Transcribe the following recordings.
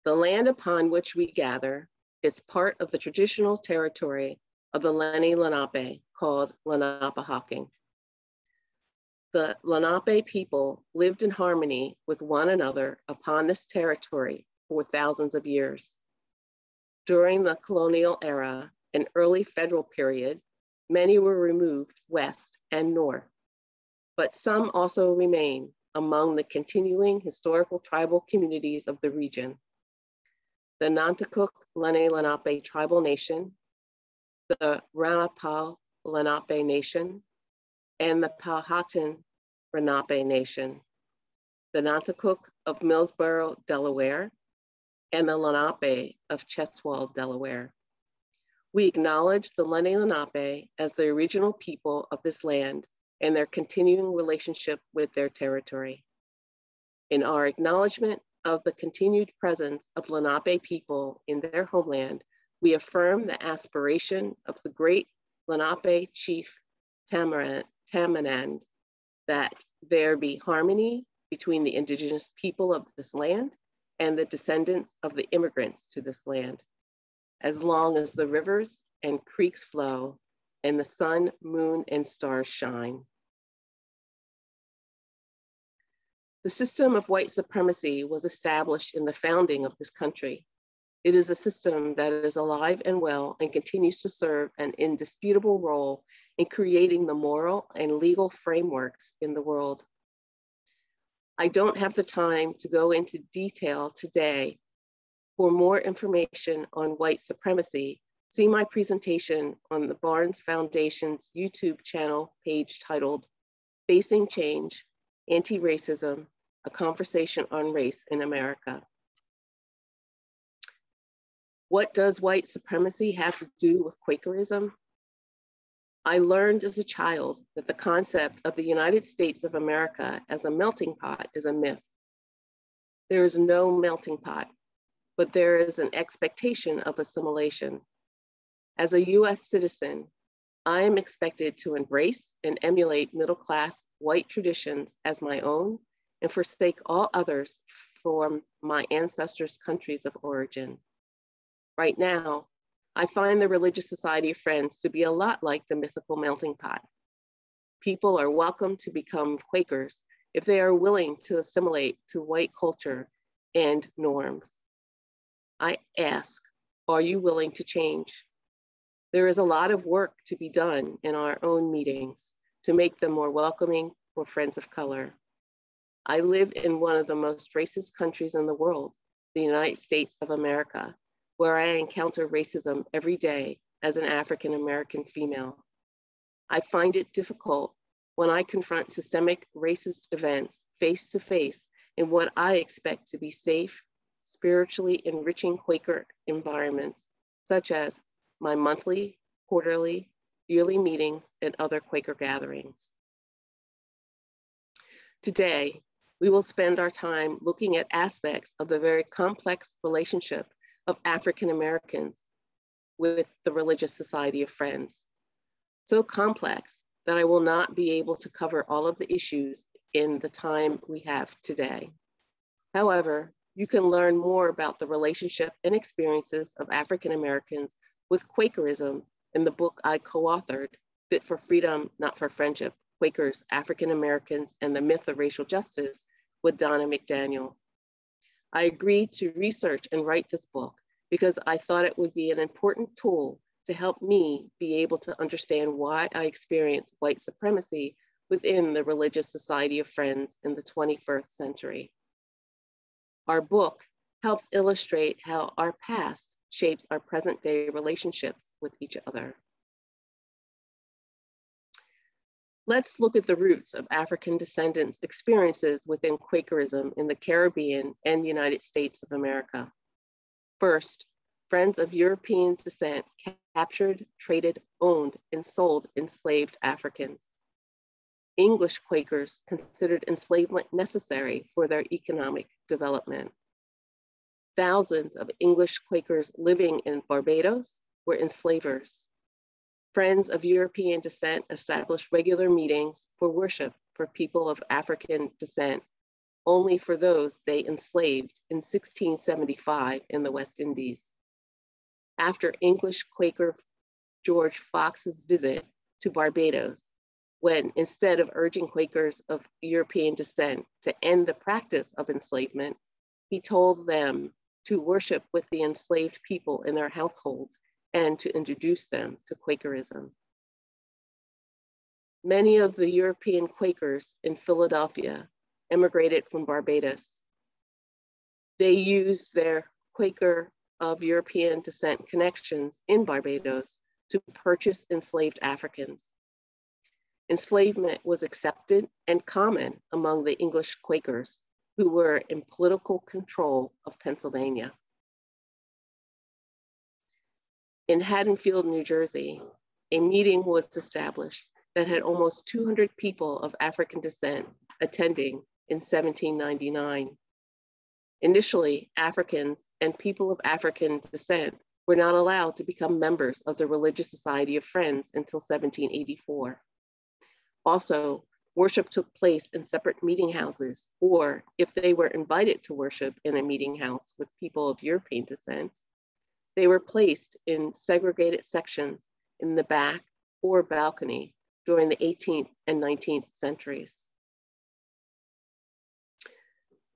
The land upon which we gather is part of the traditional territory of the Lenni Lenape, called Lenapehoking. The Lenape people lived in harmony with one another upon this territory for thousands of years. During the colonial era and early federal period, many were removed west and north, but some also remain among the continuing historical tribal communities of the region. The Nanticoke Lenni Lenape Tribal Nation, the Ramapau Lenape Nation, and the Powhatan Lenape Nation, the Nanticoke of Millsboro, Delaware, and the Lenape of Cheswold, Delaware. We acknowledge the Lenni Lenape as the original people of this land and their continuing relationship with their territory. In our acknowledgement of the continued presence of Lenape people in their homeland, we affirm the aspiration of the great Lenape chief Tamanand that there be harmony between the indigenous people of this land and the descendants of the immigrants to this land, as long as the rivers and creeks flow and the sun, moon, and stars shine. The system of white supremacy was established in the founding of this country. It is a system that is alive and well and continues to serve an indisputable role in creating the moral and legal frameworks in the world. I don't have the time to go into detail today. For more information on white supremacy, see my presentation on the Barnes Foundation's YouTube channel page titled Facing Change, Anti-Racism, A Conversation on Race in America. What does white supremacy have to do with Quakerism? I learned as a child that the concept of the United States of America as a melting pot is a myth. There is no melting pot, but there is an expectation of assimilation. As a US citizen, I am expected to embrace and emulate middle-class white traditions as my own and forsake all others from my ancestors' countries of origin. Right now, I find the Religious Society of Friends to be a lot like the mythical melting pot. People are welcome to become Quakers if they are willing to assimilate to white culture and norms. I ask, are you willing to change? There is a lot of work to be done in our own meetings to make them more welcoming for friends of color. I live in one of the most racist countries in the world, the United States of America, where I encounter racism every day as an African-American female. I find it difficult when I confront systemic racist events face-to-face in what I expect to be safe, spiritually enriching Quaker environments, such as my monthly, quarterly, yearly meetings, and other Quaker gatherings. Today, we will spend our time looking at aspects of the very complex relationship of African Americans with the Religious Society of Friends. So complex that I will not be able to cover all of the issues in the time we have today. However, you can learn more about the relationship and experiences of African Americans with Quakerism in the book I co-authored, Fit for Freedom, Not for Friendship, Quakers, African Americans, and the Myth of Racial Justice with Donna McDaniel. I agreed to research and write this book because I thought it would be an important tool to help me be able to understand why I experience white supremacy within the Religious Society of Friends in the 21st century. Our book helps illustrate how our past shapes our present day relationships with each other. Let's look at the roots of African descendants' experiences within Quakerism in the Caribbean and United States of America. First, Friends of European descent captured, traded, owned, and sold enslaved Africans. English Quakers considered enslavement necessary for their economic development. Thousands of English Quakers living in Barbados were enslavers. Friends of European descent established regular meetings for worship for people of African descent only for those they enslaved in 1675 in the West Indies. After English Quaker George Fox's visit to Barbados, when instead of urging Quakers of European descent to end the practice of enslavement, he told them to worship with the enslaved people in their households and to introduce them to Quakerism. Many of the European Quakers in Philadelphia immigrated from Barbados. They used their Quaker of European descent connections in Barbados to purchase enslaved Africans. Enslavement was accepted and common among the English Quakers who were in political control of Pennsylvania. In Haddonfield, New Jersey, a meeting was established that had almost 200 people of African descent attending in 1799. Initially, Africans and people of African descent were not allowed to become members of the Religious Society of Friends until 1784. Also, worship took place in separate meeting houses, or if they were invited to worship in a meeting house with people of European descent, they were placed in segregated sections in the back or balcony during the 18th and 19th centuries.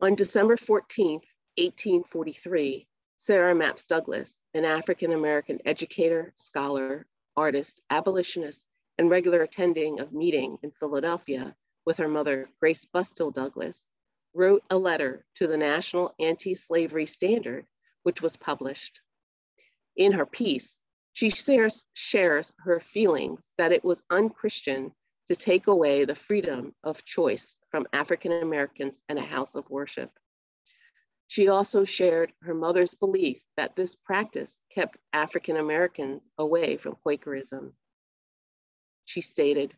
On December 14th, 1843, Sarah Mapps Douglas, an African-American educator, scholar, artist, abolitionist, and regular attending of meeting in Philadelphia with her mother, Grace Bustill Douglas, wrote a letter to the National Anti-Slavery Standard, which was published. In her piece, she shares her feelings that it was unchristian to take away the freedom of choice from African Americans in a house of worship. She also shared her mother's belief that this practice kept African Americans away from Quakerism. She stated,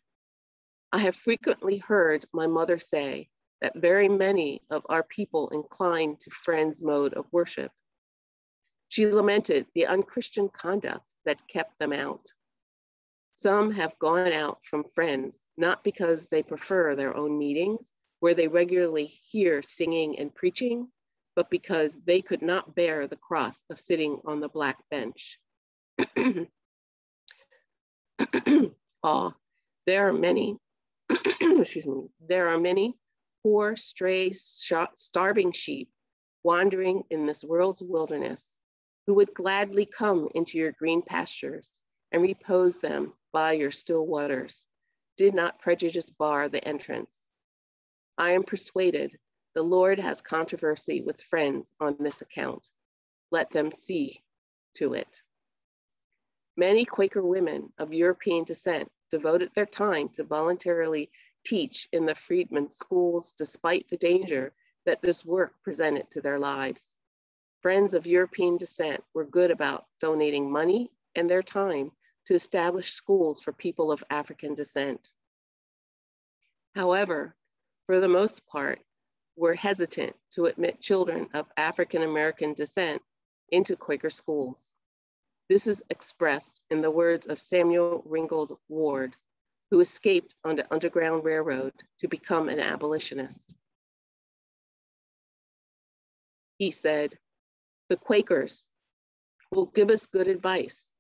"I have frequently heard my mother say that very many of our people incline to Friends' mode of worship. She lamented the unchristian conduct that kept them out. Some have gone out from Friends, not because they prefer their own meetings, where they regularly hear singing and preaching, but because they could not bear the cross of sitting on the black bench." There are many, there are many poor, stray, starving sheep wandering in this world's wilderness who would gladly come into your green pastures and repose them by your still waters, did not prejudice bar the entrance. I am persuaded the Lord has controversy with Friends on this account. Let them see to it. Many Quaker women of European descent devoted their time to voluntarily teach in the freedmen's schools despite the danger that this work presented to their lives. Friends of European descent were good about donating money and their time to establish schools for people of African descent. However, for the most part, were hesitant to admit children of African American descent into Quaker schools. This is expressed in the words of Samuel Ringgold Ward, who escaped on the Underground Railroad to become an abolitionist. He said, "The Quakers will give us good advice.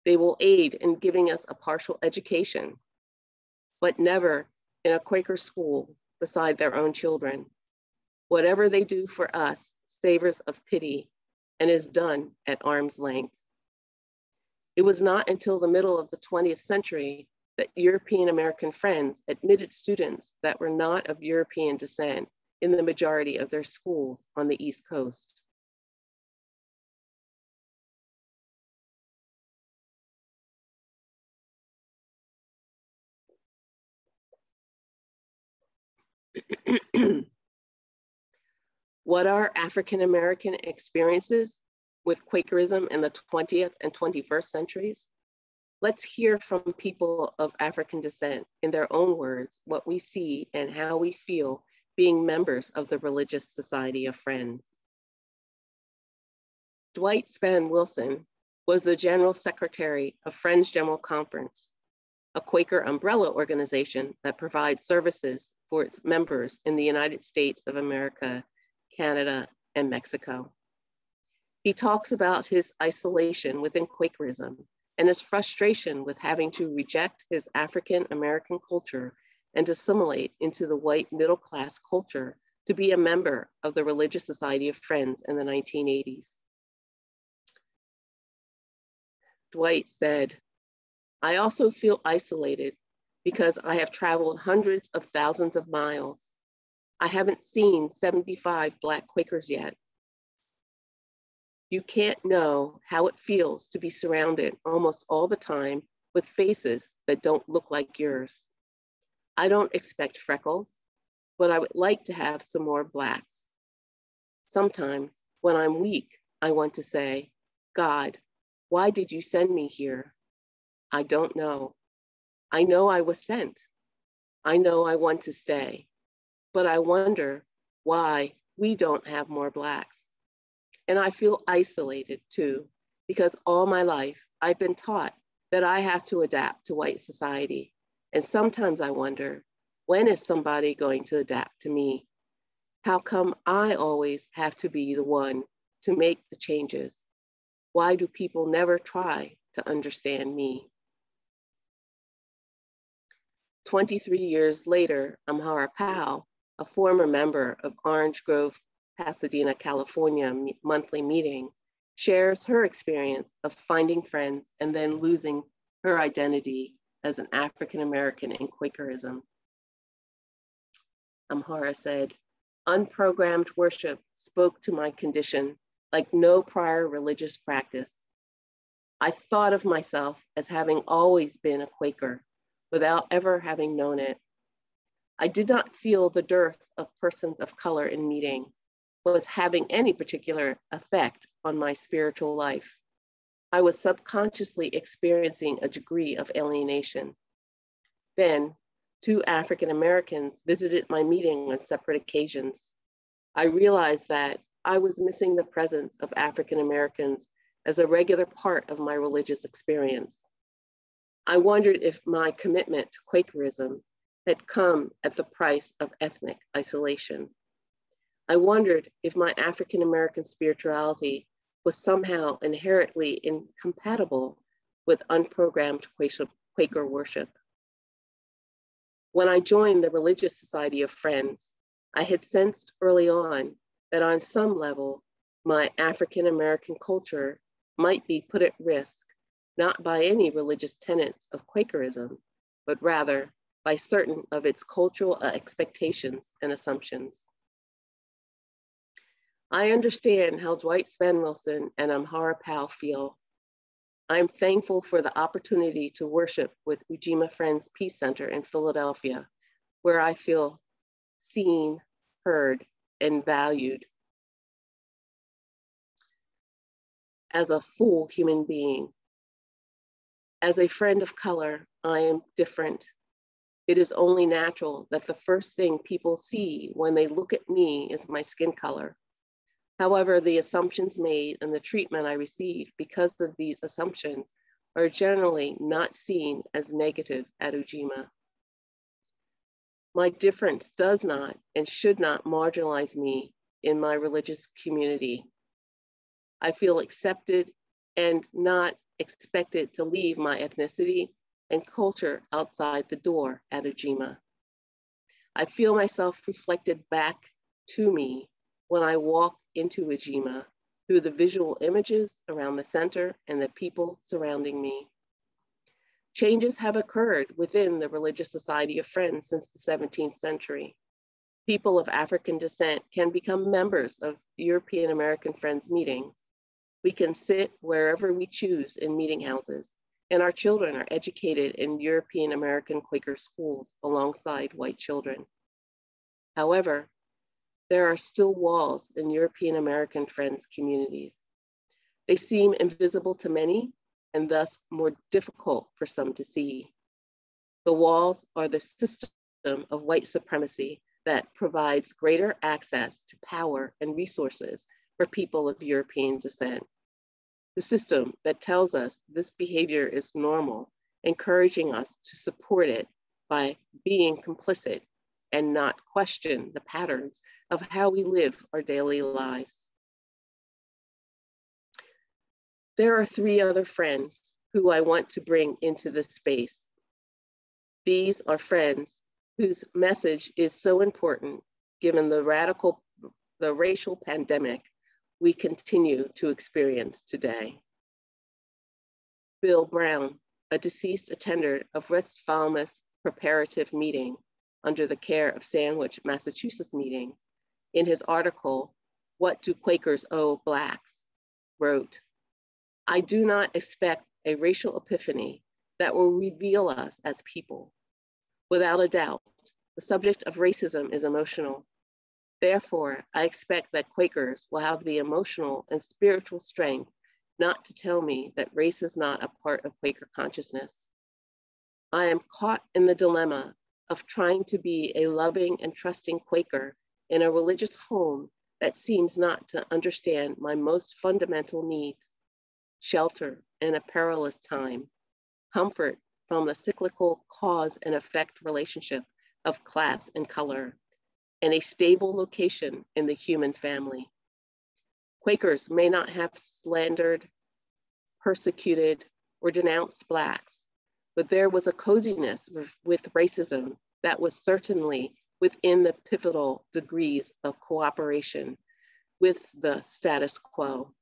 They will aid in giving us a partial education, but never in a Quaker school beside their own children. Whatever they do for us savors of pity and is done at arm's length." It was not until the middle of the 20th century that European American Friends admitted students that were not of European descent in the majority of their schools on the East Coast. What are African American experiences with Quakerism in the 20th and 21st centuries? Let's hear from people of African descent in their own words, what we see and how we feel being members of the Religious Society of Friends. Dwight Spann Wilson was the General Secretary of Friends General Conference. a Quaker umbrella organization that provides services for its members in the United States of America, Canada, and Mexico. He talks about his isolation within Quakerism and his frustration with having to reject his African American culture and assimilate into the white middle-class culture to be a member of the Religious Society of Friends in the 1980s. Dwight said, "I also feel isolated because I have traveled hundreds of thousands of miles. I haven't seen 75 Black Quakers yet. You can't know how it feels to be surrounded almost all the time with faces that don't look like yours. I don't expect freckles, but I would like to have some more Blacks. Sometimes when I'm weak, I want to say, God, why did you send me here? I don't know. I know I was sent. I know I want to stay, but I wonder why we don't have more Blacks. And I feel isolated too, because all my life I've been taught that I have to adapt to white society. And sometimes I wonder, when is somebody going to adapt to me? How come I always have to be the one to make the changes? Why do people never try to understand me?" 23 years later, Amhara Powell, a former member of Orange Grove, Pasadena, California monthly meeting, shares her experience of finding friends and then losing her identity as an African-American in Quakerism. Amhara said, "Unprogrammed worship spoke to my condition like no prior religious practice. I thought of myself as having always been a Quaker without ever having known it. I did not feel the dearth of persons of color in meeting was having any particular effect on my spiritual life. I was subconsciously experiencing a degree of alienation. Then, 2 African Americans visited my meeting on separate occasions. I realized that I was missing the presence of African Americans as a regular part of my religious experience. I wondered if my commitment to Quakerism had come at the price of ethnic isolation. I wondered if my African American spirituality was somehow inherently incompatible with unprogrammed Quaker worship. When I joined the Religious Society of Friends, I had sensed early on that on some level, my African American culture might be put at risk, not by any religious tenets of Quakerism, but rather by certain of its cultural expectations and assumptions. I understand how Dwight Spann Wilson and Amhara Powell feel. I'm thankful for the opportunity to worship with Ujima Friends Peace Center in Philadelphia, where I feel seen, heard, and valued as a full human being. As a friend of color, I am different. It is only natural that the first thing people see when they look at me is my skin color. However, the assumptions made and the treatment I receive because of these assumptions are generally not seen as negative at Ujima. My difference does not and should not marginalize me in my religious community. I feel accepted and not expected to leave my ethnicity and culture outside the door at Ujima. I feel myself reflected back to me when I walk into Ujima through the visual images around the center and the people surrounding me. Changes have occurred within the Religious Society of Friends since the 17th century. People of African descent can become members of European American Friends meetings. We can sit wherever we choose in meeting houses, and our children are educated in European American Quaker schools alongside white children. However, there are still walls in European American Friends communities. They seem invisible to many and thus more difficult for some to see. The walls are the system of white supremacy that provides greater access to power and resources for people of European descent. The system that tells us this behavior is normal encouraging us to support it by being complicit and not question the patterns of how we live our daily lives. There are 3 other friends who I want to bring into this space. These are friends whose message is so important given the racial pandemic we continue to experience today. Bill Brown, a deceased attender of West Falmouth preparative meeting under the care of Sandwich, Massachusetts meeting, in his article, "What Do Quakers Owe Blacks?" wrote, "I do not expect a racial epiphany that will reveal us as people. Without a doubt, the subject of racism is emotional. Therefore, I expect that Quakers will have the emotional and spiritual strength not to tell me that race is not a part of Quaker consciousness. I am caught in the dilemma of trying to be a loving and trusting Quaker in a religious home that seems not to understand my most fundamental needs: shelter in a perilous time, comfort from the cyclical cause and effect relationship of class and color, and a stable location in the human family. Quakers may not have slandered, persecuted, or denounced Blacks, but there was a coziness with racism that was certainly within the pivotal degrees of cooperation with the status quo.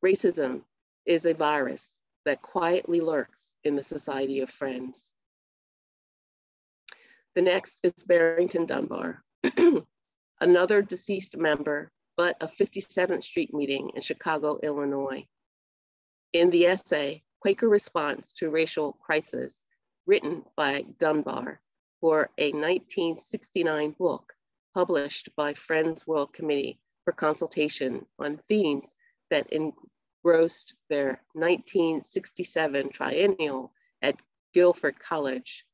Racism is a virus that quietly lurks in the Society of Friends. The next is Barrington Dunbar, another deceased member, but a 57th Street meeting in Chicago, Illinois. In the essay, Quaker Response to Racial Crisis, written by Dunbar for a 1969 book published by Friends World Committee for consultation on themes that engrossed their 1967 triennial at Guilford College,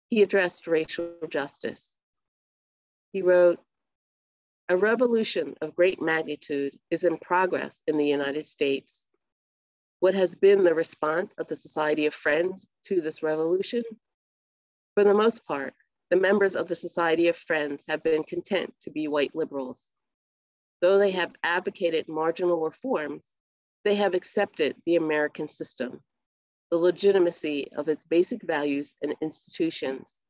he addressed racial justice. He wrote, "A revolution of great magnitude is in progress in the United States. What has been the response of the Society of Friends to this revolution? For the most part, the members of the Society of Friends have been content to be white liberals. Though they have advocated marginal reforms, they have accepted the American system, the legitimacy of its basic values and institutions.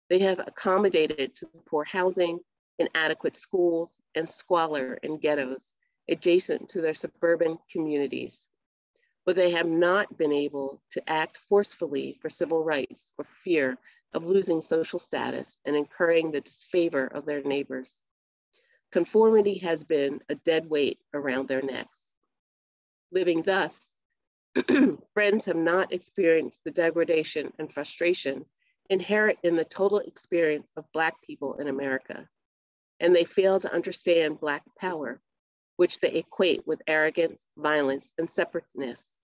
They have accommodated to poor housing, inadequate schools, and squalor in ghettos adjacent to their suburban communities. But they have not been able to act forcefully for civil rights for fear of losing social status and incurring the disfavor of their neighbors. Conformity has been a dead weight around their necks. Living thus, Friends have not experienced the degradation and frustration inherent in the total experience of Black people in America, and they fail to understand Black power, which they equate with arrogance, violence, and separateness.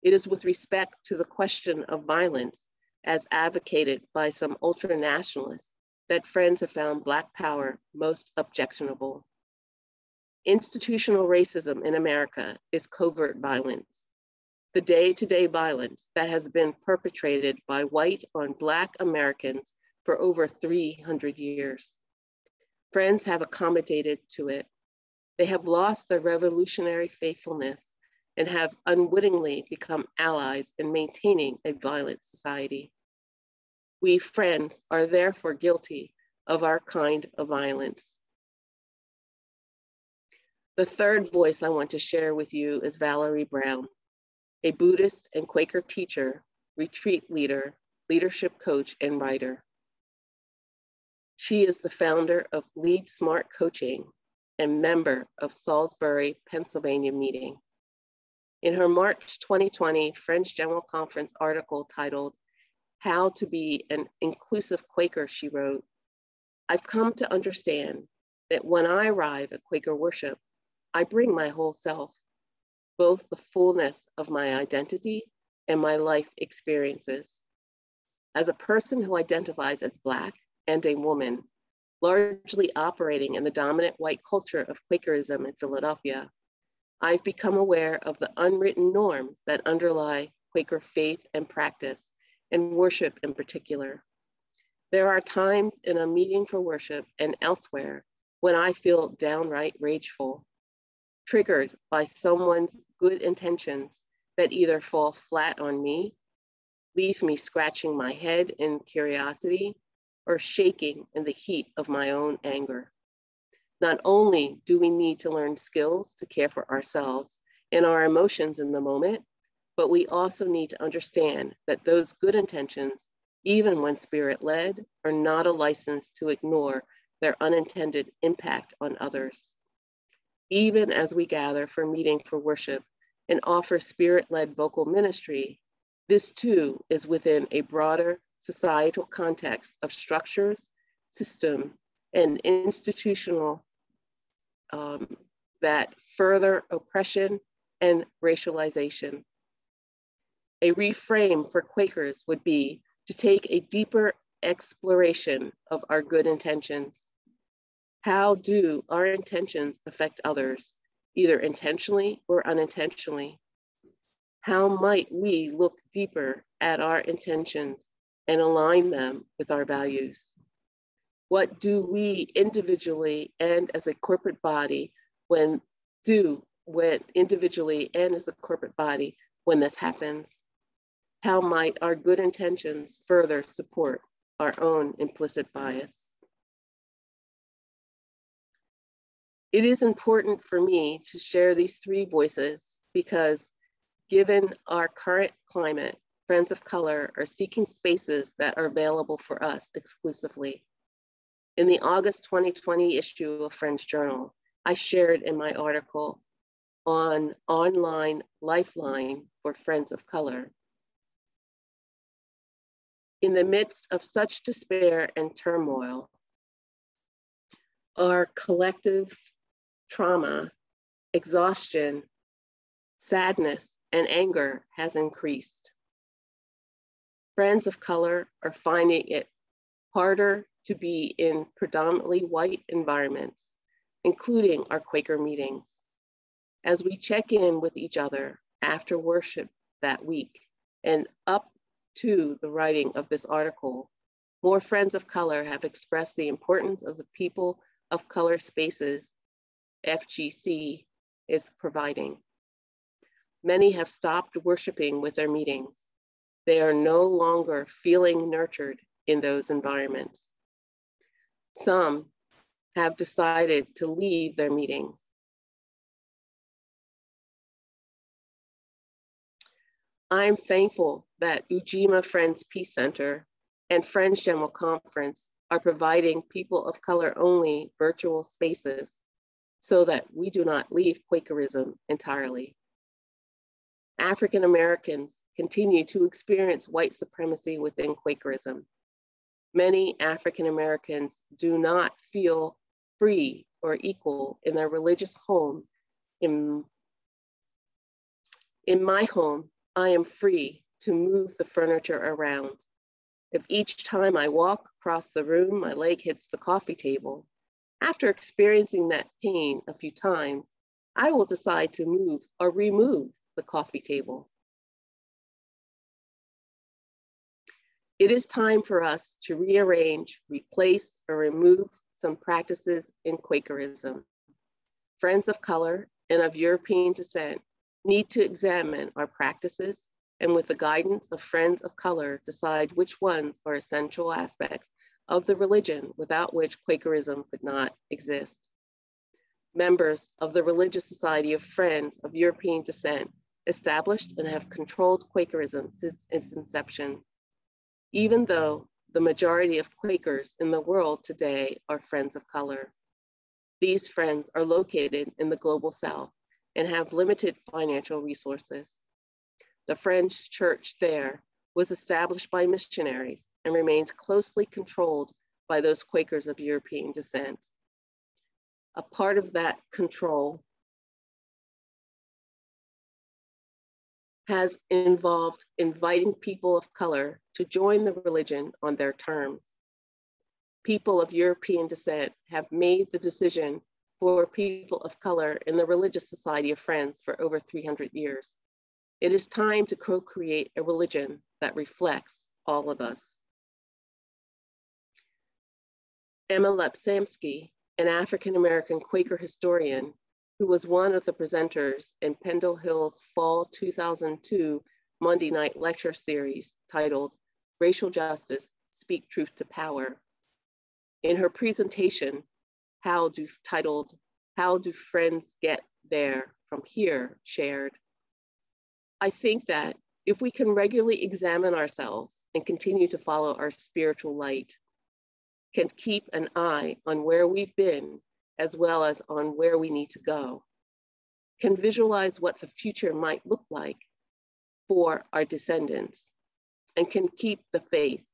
It is with respect to the question of violence, as advocated by some ultra-nationalists, that Friends have found Black power most objectionable. Institutional racism in America is covert violence, the day-to-day violence that has been perpetrated by white on Black Americans for over 300 years. Friends have accommodated to it. They have lost their revolutionary faithfulness and have unwittingly become allies in maintaining a violent society. We Friends are therefore guilty of our kind of violence. The third voice I want to share with you is Valerie Brown, a Buddhist and Quaker teacher, retreat leader, leadership coach, and writer. She is the founder of Lead Smart Coaching and member of Salisbury, Pennsylvania meeting. In her March 2020 French General Conference article titled, "How to Be an Inclusive Quaker," she wrote, "I've come to understand that when I arrive at Quaker worship, I bring my whole self, both the fullness of my identity and my life experiences. As a person who identifies as Black and a woman, largely operating in the dominant white culture of Quakerism in Philadelphia, I've become aware of the unwritten norms that underlie Quaker faith and practice, and worship in particular. There are times in a meeting for worship and elsewhere when I feel downright rageful, triggered by someone's good intentions that either fall flat on me, leave me scratching my head in curiosity, or shaking in the heat of my own anger. Not only do we need to learn skills to care for ourselves and our emotions in the moment, but we also need to understand that those good intentions, even when spirit-led, are not a license to ignore their unintended impact on others. Even as we gather for meeting for worship and offer spirit-led vocal ministry, this too is within a broader societal context of structures, systems, and institutional that further oppression and racialization. A reframe for Quakers would be to take a deeper exploration of our good intentions. How do our intentions affect others, either intentionally or unintentionally? How might we look deeper at our intentions and align them with our values? What do we individually and as a corporate body when this happens? How might our good intentions further support our own implicit bias? It is important for me to share these three voices because given our current climate, Friends of Color are seeking spaces that are available for us exclusively. In the August 2020 issue of Friends Journal, I shared in my article on online lifeline for Friends of Color. In the midst of such despair and turmoil, our collective trauma, exhaustion, sadness, and anger has increased. Friends of Color are finding it harder to be in predominantly white environments, including our Quaker meetings. As we check in with each other after worship that week and up to the writing of this article, more Friends of Color have expressed the importance of the People of Color spaces FGC is providing. Many have stopped worshiping with their meetings. They are no longer feeling nurtured in those environments. Some have decided to leave their meetings. I'm thankful that Ujima Friends Peace Center and Friends General Conference are providing people of color only virtual spaces so that we do not leave Quakerism entirely. African Americans continue to experience white supremacy within Quakerism. Many African Americans do not feel free or equal in their religious home. In my home, I am free to move the furniture around. If each time I walk across the room, my leg hits the coffee table, after experiencing that pain a few times, I will decide to move or remove the coffee table. It is time for us to rearrange, replace, or remove some practices in Quakerism. Friends of Color and of European descent need to examine our practices and with the guidance of Friends of Color, decide which ones are essential aspects of the religion without which Quakerism could not exist. Members of the Religious Society of Friends of European descent established and have controlled Quakerism since its inception. Even though the majority of Quakers in the world today are Friends of Color, these friends are located in the global South and have limited financial resources. The Friends Church there was established by missionaries and remains closely controlled by those Quakers of European descent. A part of that control has involved inviting people of color to join the religion on their terms. People of European descent have made the decision for people of color in the Religious Society of Friends for over 300 years. It is time to co-create a religion that reflects all of us. Emma Lepsamski, an African-American Quaker historian who was one of the presenters in Pendle Hill's fall 2002 Monday night lecture series titled Racial Justice, Speak Truth to Power. In her presentation, titled How Do Friends Get There From Here, shared, I think that if we can regularly examine ourselves and continue to follow our spiritual light, can keep an eye on where we've been as well as on where we need to go, can visualize what the future might look like for our descendants, and can keep the faith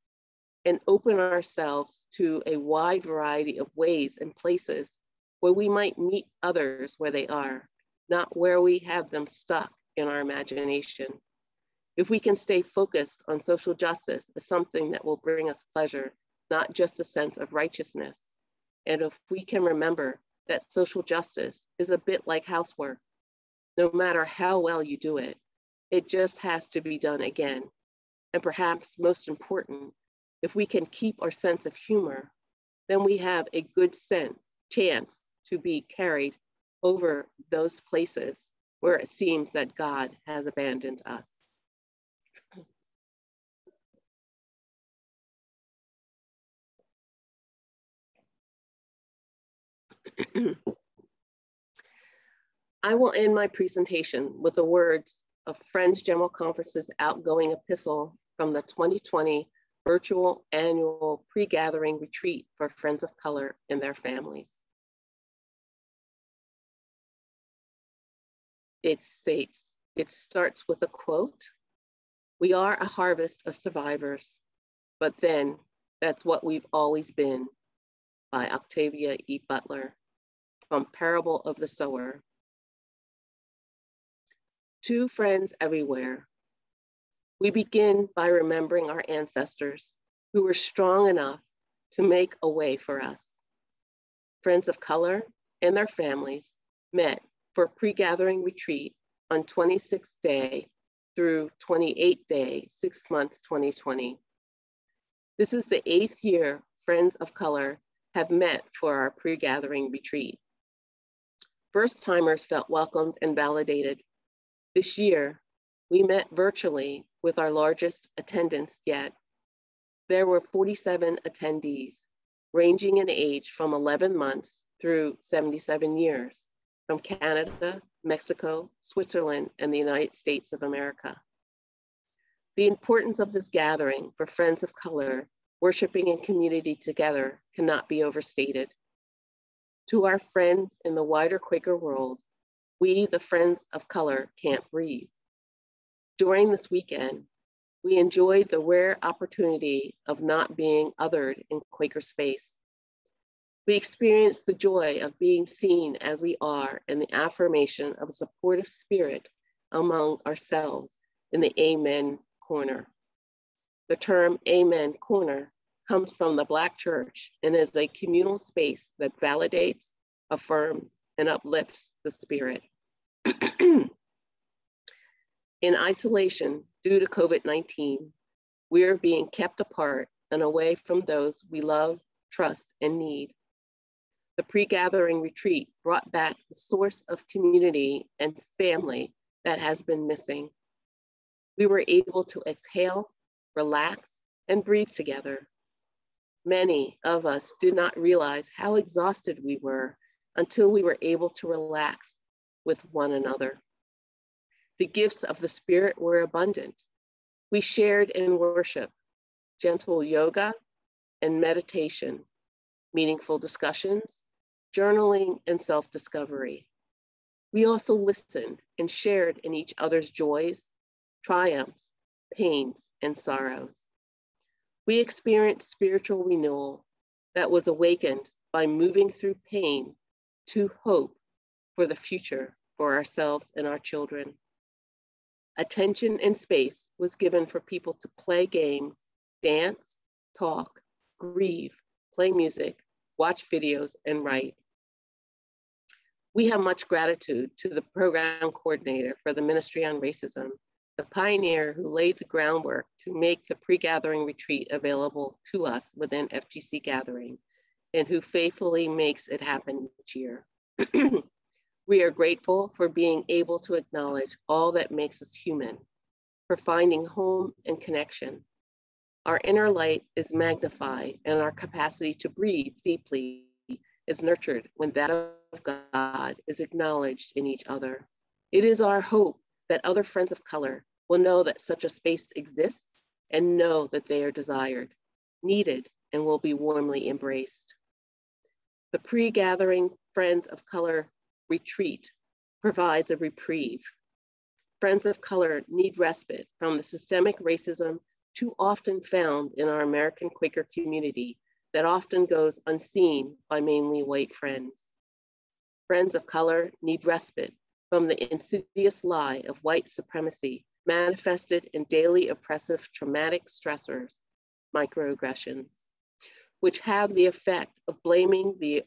and open ourselves to a wide variety of ways and places where we might meet others where they are, not where we have them stuck in our imagination. If we can stay focused on social justice as something that will bring us pleasure, not just a sense of righteousness, and if we can remember that social justice is a bit like housework, no matter how well you do it, it just has to be done again. And perhaps most important, if we can keep our sense of humor, then we have a good chance to be carried over those places where it seems that God has abandoned us. I will end my presentation with the words of Friends General Conference's Outgoing Epistle from the 2020 virtual annual pre-gathering retreat for Friends of Color and their families. It starts with a quote, "We are a harvest of survivors, but then that's what we've always been," by Octavia E. Butler, from Parable of the Sower. To friends everywhere, we begin by remembering our ancestors who were strong enough to make a way for us. Friends of Color and their families met for pre-gathering retreat on 26th day through 28th day, 6th month, 2020. This is the 8th year Friends of Color have met for our pre-gathering retreat. First-timers felt welcomed and validated. This year, we met virtually with our largest attendance yet. There were 47 attendees, ranging in age from 11 months through 77 years, from Canada, Mexico, Switzerland, and the United States of America. The importance of this gathering for Friends of Color worshiping in community together cannot be overstated. To our friends in the wider Quaker world, we, the Friends of Color, can't breathe. During this weekend, we enjoyed the rare opportunity of not being othered in Quaker space. We experienced the joy of being seen as we are and the affirmation of a supportive spirit among ourselves in the Amen Corner. The term Amen Corner comes from the Black church and is a communal space that validates, affirms, and uplifts the spirit. In isolation due to COVID-19, we are being kept apart and away from those we love, trust, and need. The pre-gathering retreat brought back the source of community and family that has been missing. We were able to exhale, relax, and breathe together. Many of us did not realize how exhausted we were until we were able to relax with one another. The gifts of the Spirit were abundant. We shared in worship, gentle yoga and meditation, meaningful discussions, journaling, and self-discovery. We also listened and shared in each other's joys, triumphs, pains, and sorrows. We experienced spiritual renewal that was awakened by moving through pain to hope for the future for ourselves and our children. Attention and space was given for people to play games, dance, talk, grieve, play music, watch videos, and write. We have much gratitude to the program coordinator for the Ministry on Racism, the pioneer who laid the groundwork to make the pre-gathering retreat available to us within FGC Gathering, and who faithfully makes it happen each year. We are grateful for being able to acknowledge all that makes us human, for finding home and connection. Our inner light is magnified, and our capacity to breathe deeply is nurtured when that of God is acknowledged in each other. It is our hope that other friends of color will know that such a space exists and know that they are desired, needed, and will be warmly embraced. The pre-gathering Friends of Color retreat provides a reprieve. Friends of color need respite from the systemic racism too often found in our American Quaker community that often goes unseen by mainly white friends. Friends of color need respite from the insidious lie of white supremacy manifested in daily oppressive traumatic stressors, microaggressions, which have the effect of blaming the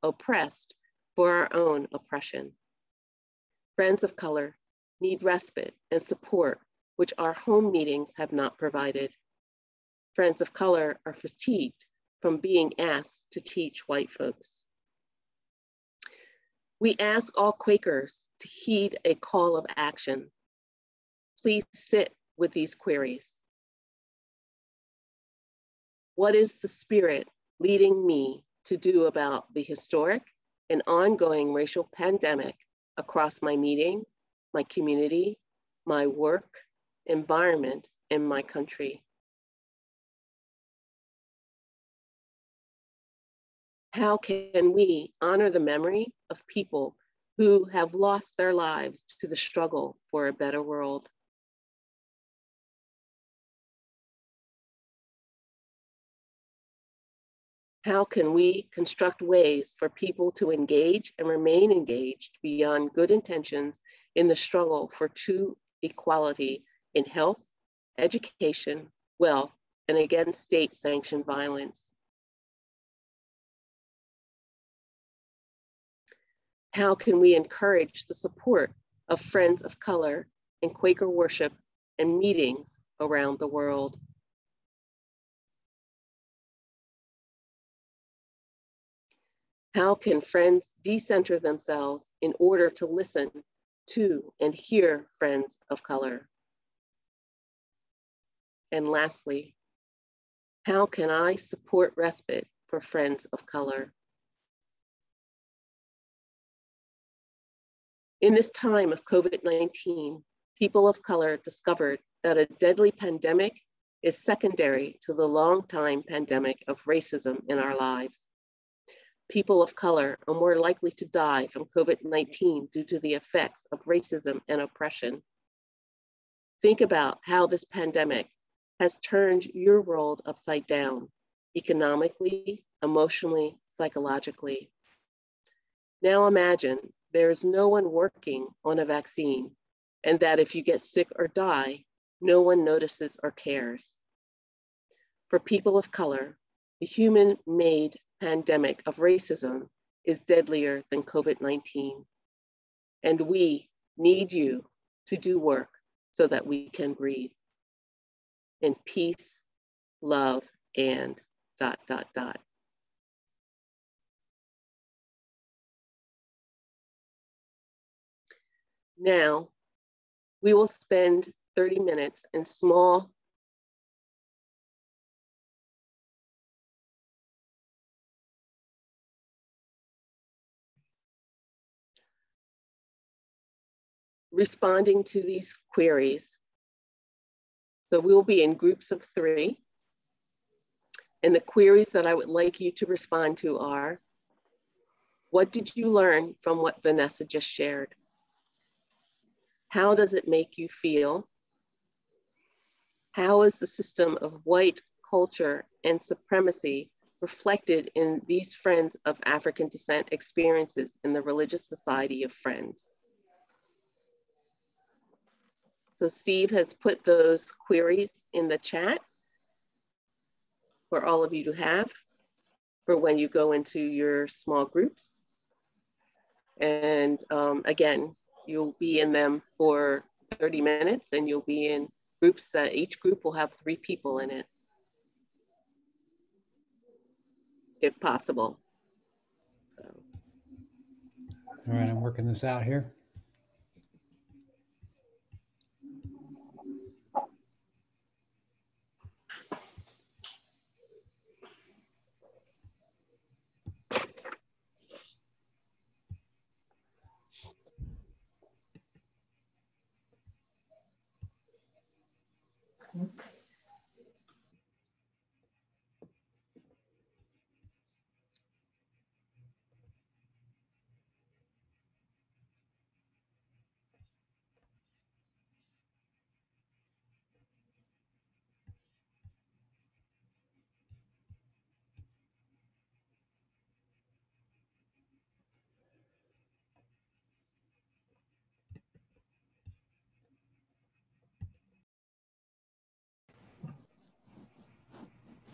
oppressed for our own oppression. Friends of color need respite and support, which our home meetings have not provided. Friends of color are fatigued from being asked to teach white folks. We ask all Quakers to heed a call of action. Please sit with these queries. What is the spirit leading me to do about the historic and ongoing racial pandemic across my meeting, my community, my work, environment, and my country? How can we honor the memory of people who have lost their lives to the struggle for a better world? How can we construct ways for people to engage and remain engaged beyond good intentions in the struggle for true equality in health, education, wealth, and against state-sanctioned violence? How can we encourage the support of Friends of Color in Quaker worship and meetings around the world? How can friends decenter themselves in order to listen to and hear friends of color? And lastly, how can I support respite for friends of color? In this time of COVID-19, people of color discovered that a deadly pandemic is secondary to the long-time pandemic of racism in our lives. People of color are more likely to die from COVID-19 due to the effects of racism and oppression. Think about how this pandemic has turned your world upside down, economically, emotionally, psychologically. Now imagine there is no one working on a vaccine, and that if you get sick or die, no one notices or cares. For people of color, the human-made pandemic of racism is deadlier than COVID-19. And we need you to do work so that we can breathe in peace, love, and ... Now, we will spend 30 minutes in small responding to these queries. So we will be in groups of 3. And the queries that I would like you to respond to are, what did you learn from what Vanessa just shared? How does it make you feel? How is the system of white culture and supremacy reflected in these Friends of African Descent experiences in the Religious Society of Friends? So Steve has put those queries in the chat for all of you to have for when you go into your small groups. And again, you'll be in them for 30 minutes, and you'll be in groups. Each group will have 3 people in it, if possible. So. All right, I'm working this out here.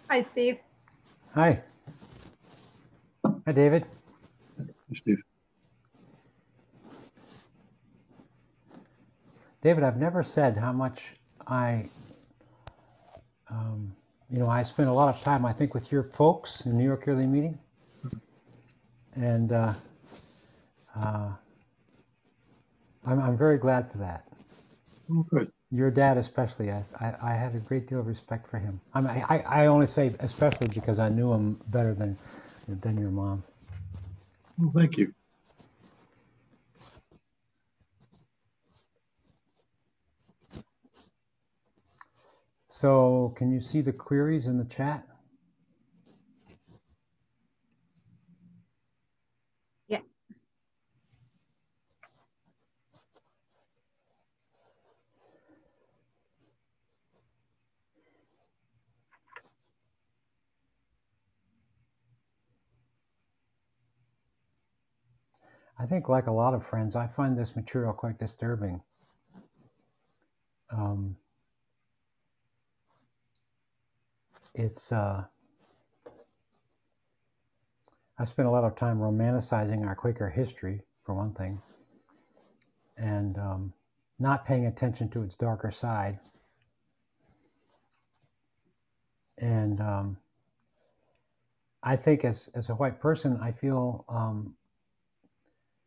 Hi, Steve. Hi. Hi, David. Hey, Steve. David, I've never said how much I spent a lot of time, I think, with your folks in New York Yearly Meeting. And I'm very glad for that. Oh, good. Your dad especially, I had a great deal of respect for him. I only say especially because I knew him better than your mom. Well, thank you. So can you see the queries in the chat? Yeah. I think, like a lot of friends, I find this material quite disturbing. I spent a lot of time romanticizing our Quaker history, for one thing, and not paying attention to its darker side. And I think as a white person, I feel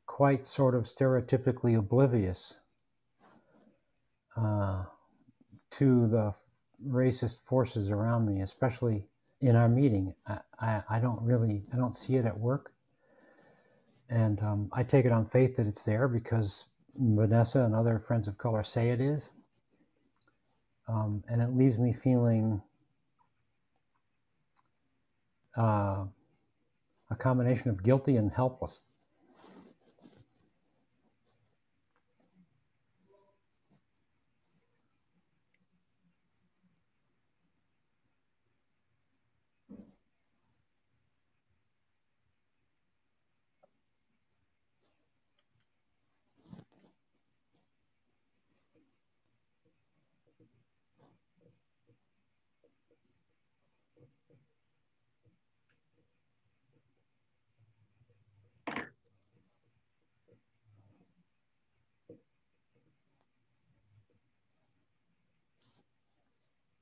quite sort of stereotypically oblivious to the racist forces around me, especially in our meeting. I don't see it at work. And I take it on faith that it's there because Vanessa and other friends of color say it is. And it leaves me feeling a combination of guilty and helpless.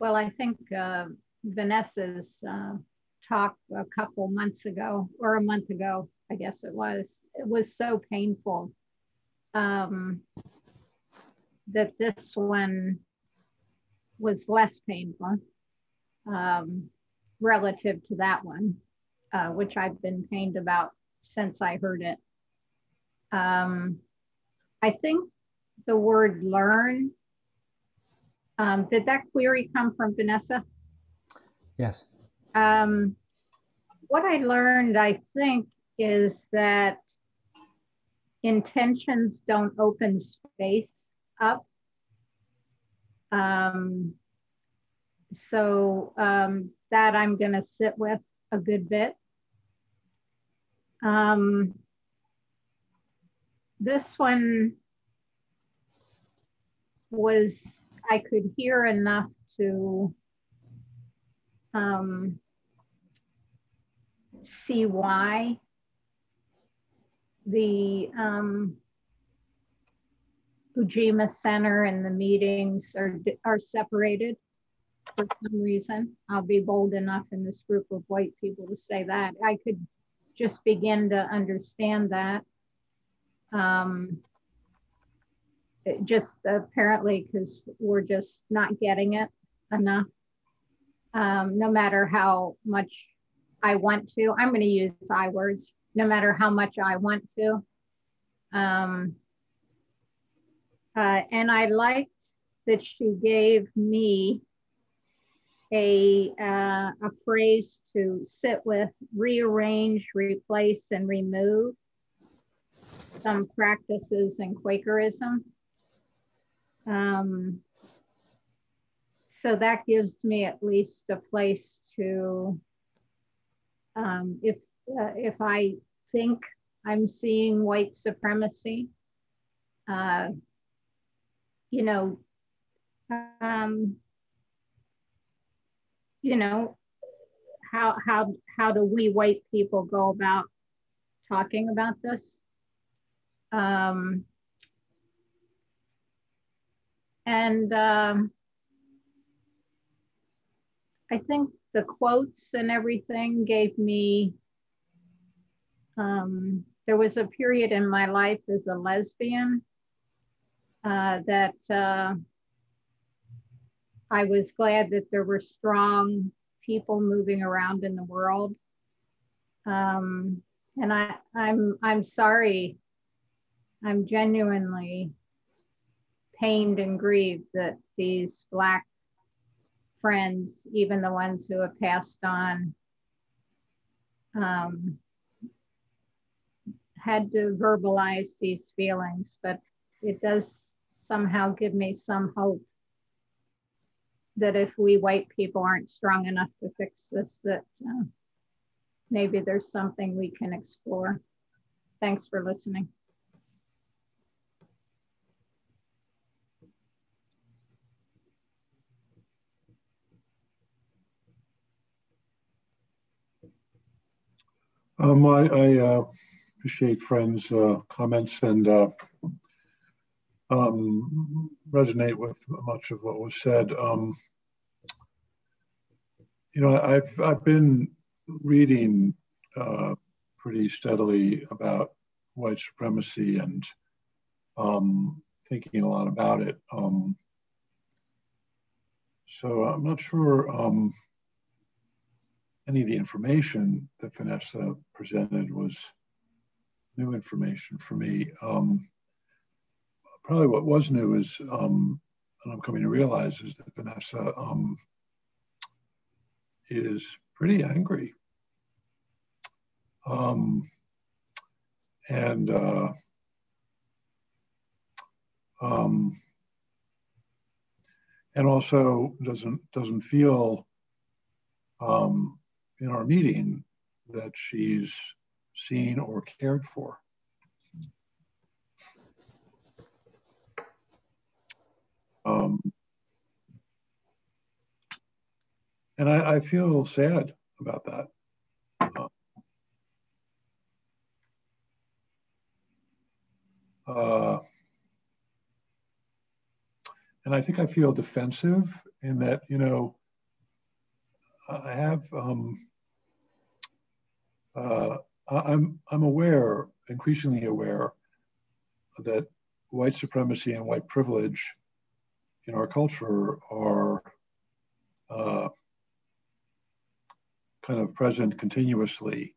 Well, I think Vanessa's talk a couple months ago, or a month ago, I guess it was so painful that this one was less painful relative to that one, which I've been pained about since I heard it. I think the word learn, did that query come from Vanessa? Yes. What I learned, I think, is that intentions don't open space up. So that I'm going to sit with a good bit. This one was, I could hear enough to see why the Ujima Center and the meetings are separated for some reason. I'll be bold enough in this group of white people to say that. I could just begin to understand that. Just apparently because we're just not getting it enough. No matter how much I want to, I'm going to use I words, no matter how much I want to. And I liked that she gave me a phrase to sit with: rearrange, replace, and remove some practices in Quakerism. So that gives me at least a place to, if I think I'm seeing white supremacy, you know, how do we white people go about talking about this? I think the quotes and everything gave me, there was a period in my life as a lesbian that I was glad that there were strong people moving around in the world. And I'm sorry, I'm genuinely pained and grieved that these Black friends, even the ones who have passed on, had to verbalize these feelings, but it does somehow give me some hope that if we white people aren't strong enough to fix this, that maybe there's something we can explore. Thanks for listening. I appreciate Friends' comments and resonate with much of what was said. You know, I've been reading pretty steadily about white supremacy and thinking a lot about it. So I'm not sure any of the information that Vanessa presented was new information for me. Probably what was new is, and I'm coming to realize, is that Vanessa is pretty angry. And also doesn't feel in our meeting that she's seen or cared for. And I feel sad about that. And I think I feel defensive in that, you know, I have, I'm aware, increasingly aware, that white supremacy and white privilege in our culture are kind of present continuously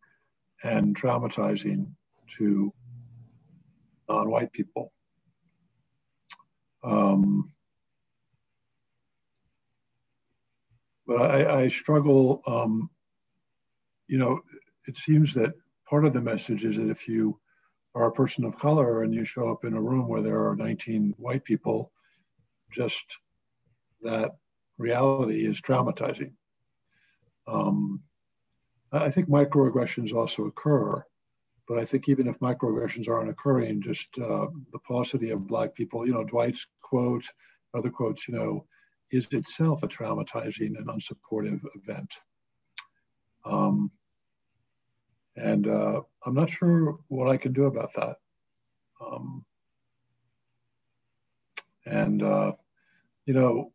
and traumatizing to non-white people. But I struggle, you know, it seems that part of the message is that if you are a person of color and you show up in a room where there are 19 white people, just that reality is traumatizing. I think microaggressions also occur, but I think even if microaggressions aren't occurring, just the paucity of Black people, you know, Dwight's quote, other quotes, you know, is itself a traumatizing and unsupportive event. And I'm not sure what I can do about that. And, you know,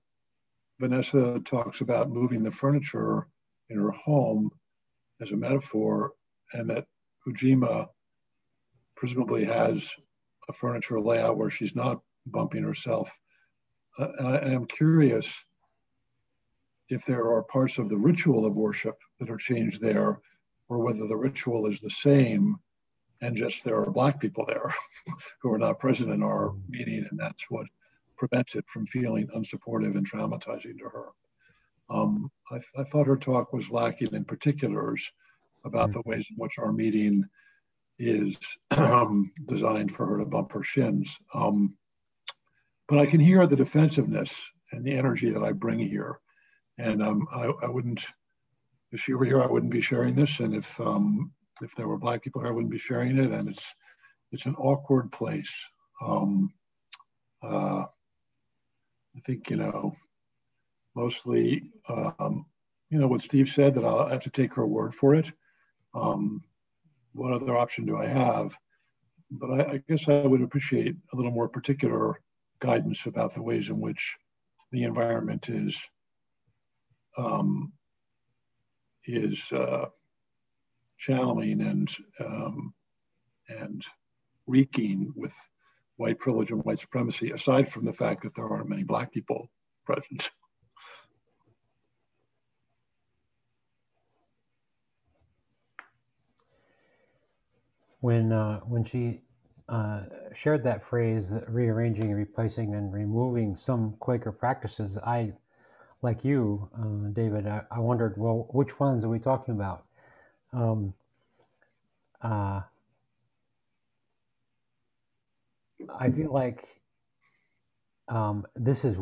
Vanessa talks about moving the furniture in her home as a metaphor, and that Ujima presumably has a furniture layout where she's not bumping herself. And I'm curious if there are parts of the ritual of worship that are changed there, or whether the ritual is the same and just there are Black people there who are not present in our meeting, and that's what prevents it from feeling unsupportive and traumatizing to her. I thought her talk was lacking in particulars about the ways in which our meeting is designed for her to bump her shins. But I can hear the defensiveness and the energy that I bring here. And I wouldn't, if she were here, I wouldn't be sharing this. And if there were Black people here, I wouldn't be sharing it. And it's an awkward place. I think, you know, mostly, you know, what Steve said, that I'll have to take her word for it. What other option do I have? But I guess I would appreciate a little more particular guidance about the ways in which the environment is channeling and reeking with white privilege and white supremacy, aside from the fact that there aren't many Black people present. When she shared that phrase, rearranging and replacing and removing some Quaker practices, I, like you, David, I wondered, well, which ones are we talking about? I feel like this is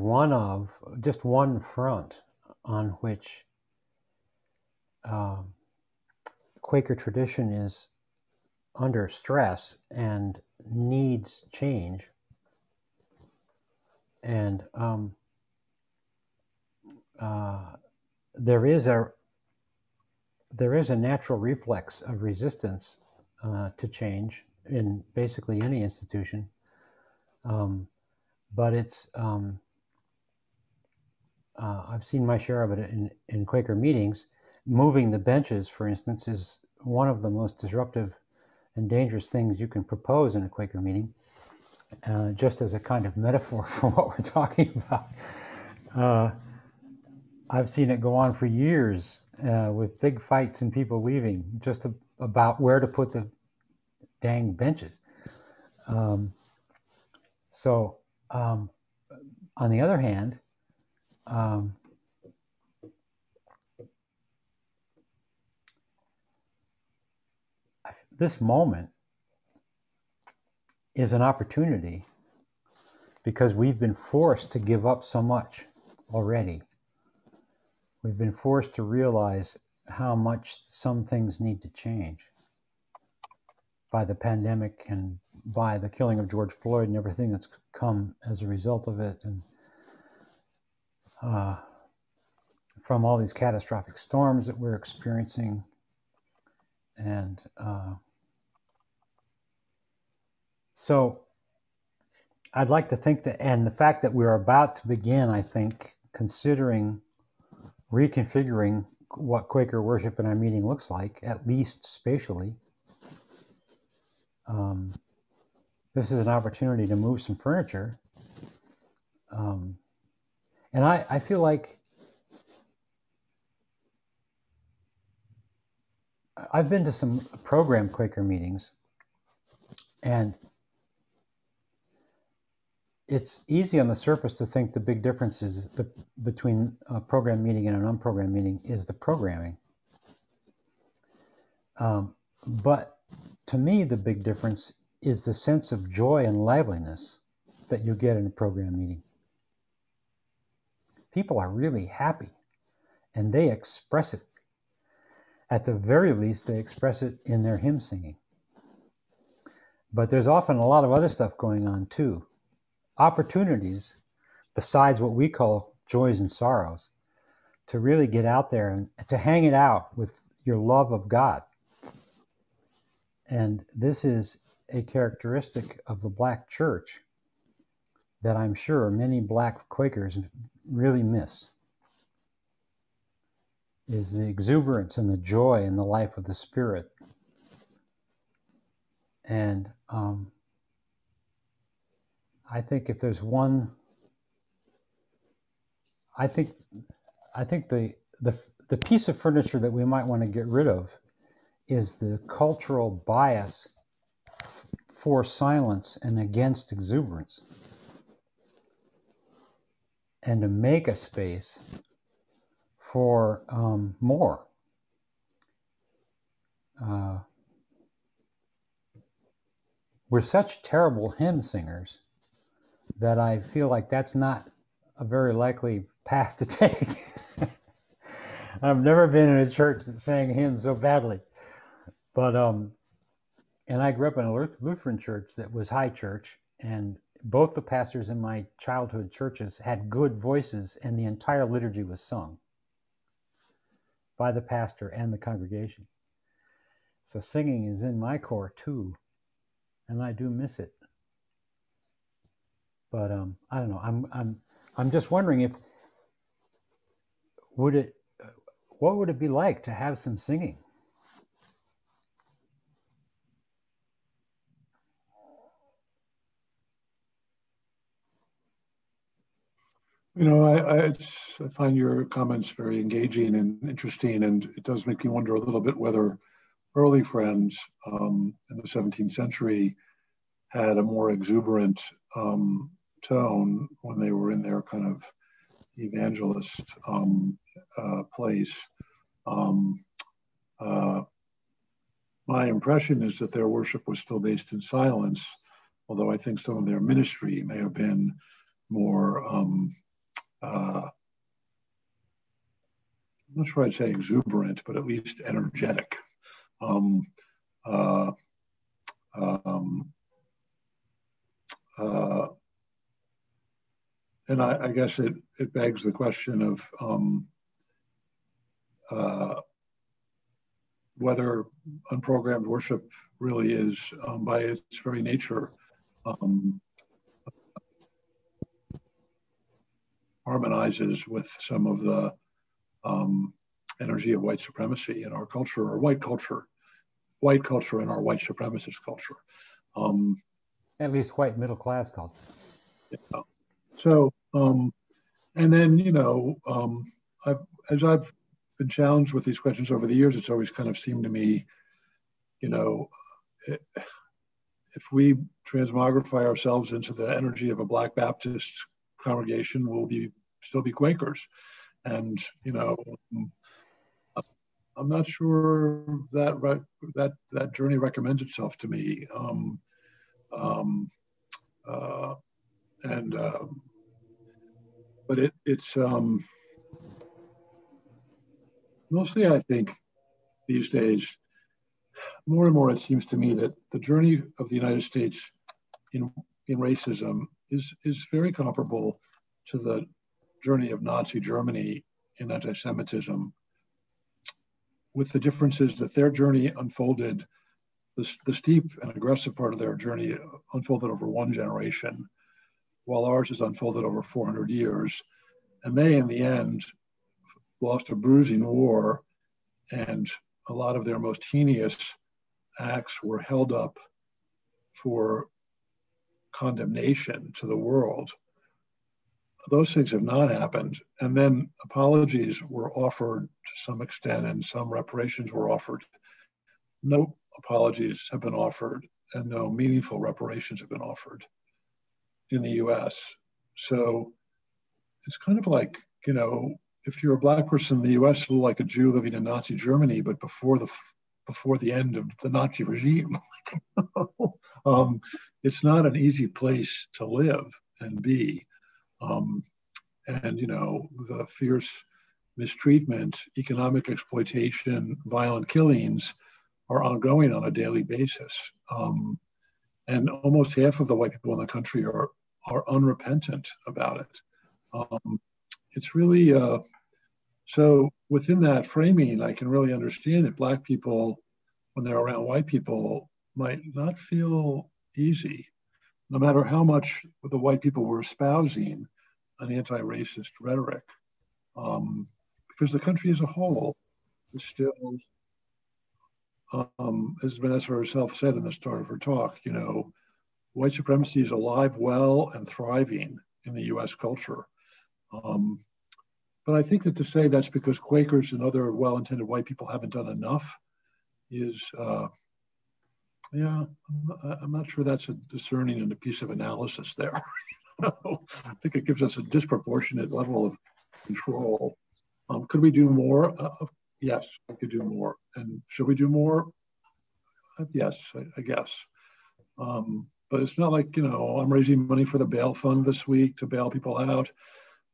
just one front on which Quaker tradition is under stress and needs change. And there is a natural reflex of resistance to change in basically any institution. But it's, I've seen my share of it in Quaker meetings. Moving the benches, for instance, is one of the most disruptive and dangerous things you can propose in a Quaker meeting, just as a kind of metaphor for what we're talking about. I've seen it go on for years with big fights and people leaving just about where to put the dang benches. So on the other hand, this moment is an opportunity because we've been forced to give up so much already. We've been forced to realize how much some things need to change by the pandemic and by the killing of George Floyd and everything that's come as a result of it, and from all these catastrophic storms that we're experiencing. And so I'd like to think that, and the fact that we're about to begin, I think, considering reconfiguring what Quaker worship in our meeting looks like, at least spatially. This is an opportunity to move some furniture. And I feel like I've been to some program Quaker meetings, and it's easy on the surface to think the big difference is between a program meeting and an unprogrammed meeting is the programming. But to me, the big difference is the sense of joy and liveliness that you get in a program meeting. People are really happy, and they express it. At the very least, they express it in their hymn singing. But there's often a lot of other stuff going on too. Opportunities, besides what we call joys and sorrows, to really get out there and to hang it out with your love of God. And this is a characteristic of the Black church that I'm sure many Black Quakers really miss is the exuberance and the joy and the life of the Spirit. And I think if there's one, I think the piece of furniture that we might want to get rid of is the cultural bias for silence and against exuberance, and to make a space for more. We're such terrible hymn singers that I feel like that's not a very likely path to take. I've never been in a church that sang hymns so badly. But, and I grew up in a Lutheran church that was high church, and both the pastors in my childhood churches had good voices, and the entire liturgy was sung by the pastor and the congregation. So singing is in my core too, and I do miss it. But I don't know. I'm just wondering if what would it be like to have some singing? You know, I find your comments very engaging and interesting, and it does make me wonder a little bit whether early Friends in the 17th century had a more exuberant tone when they were in their kind of evangelist place. My impression is that their worship was still based in silence, although I think some of their ministry may have been more, I'm not sure I'd say exuberant, but at least energetic. And I guess it begs the question of whether unprogrammed worship really is, by its very nature, harmonizes with some of the energy of white supremacy in our culture, or white culture in our white supremacist culture. At least white middle class culture. Yeah. So, and then, you know, as I've been challenged with these questions over the years, it's always kind of seemed to me, you know, if we transmogrify ourselves into the energy of a Black Baptist congregation, we'll still be Quakers. And, you know, I'm not sure that journey recommends itself to me. But it's mostly, I think, these days, more and more it seems to me that the journey of the United States in racism is very comparable to the journey of Nazi Germany in anti-Semitism, with the differences that their journey unfolded, the steep and aggressive part of their journey unfolded over one generation, while ours is unfolded over 400 years. And they, in the end, lost a bruising war, and a lot of their most heinous acts were held up for condemnation to the world. Those things have not happened. And then apologies were offered to some extent, and some reparations were offered. No apologies have been offered, and no meaningful reparations have been offered in the US. So it's kind of like, you know, if you're a Black person in the US, you're like a Jew living in Nazi Germany, but before the end of the Nazi regime. It's not an easy place to live and be. And, you know, the fierce mistreatment, economic exploitation, violent killings are ongoing on a daily basis. And almost half of the white people in the country are unrepentant about it. It's really, so within that framing, I can really understand that Black people, when they're around white people, might not feel easy. no matter how much the white people were espousing an anti-racist rhetoric, because the country as a whole is still, as Vanessa herself said in the start of her talk, you know, white supremacy is alive, well, and thriving in the US culture. But I think that to say that's because Quakers and other well-intended white people haven't done enough is, yeah, I'm not sure that's a discerning and a piece of analysis there. I think it gives us a disproportionate level of control. Could we do more? Yes, we could do more. And should we do more? Yes, I guess. But it's not like, you know, I'm raising money for the bail fund this week to bail people out.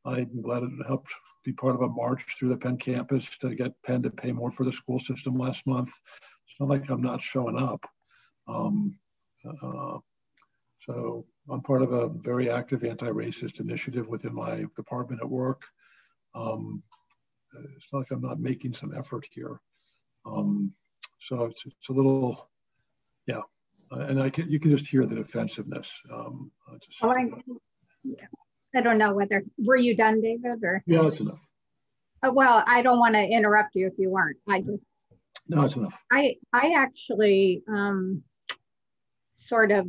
I'm glad it helped be part of a march through the Penn campus to get Penn to pay more for the school system last month. It's not like I'm not showing up. So I'm part of a very active anti-racist initiative within my department at work. It's not like I'm not making some effort here. So it's a little, yeah. And you can just hear the defensiveness. I don't know whether, were you done, David? Or? Yeah, that's enough. Well, I don't want to interrupt you if you weren't. No, that's enough. I actually sort of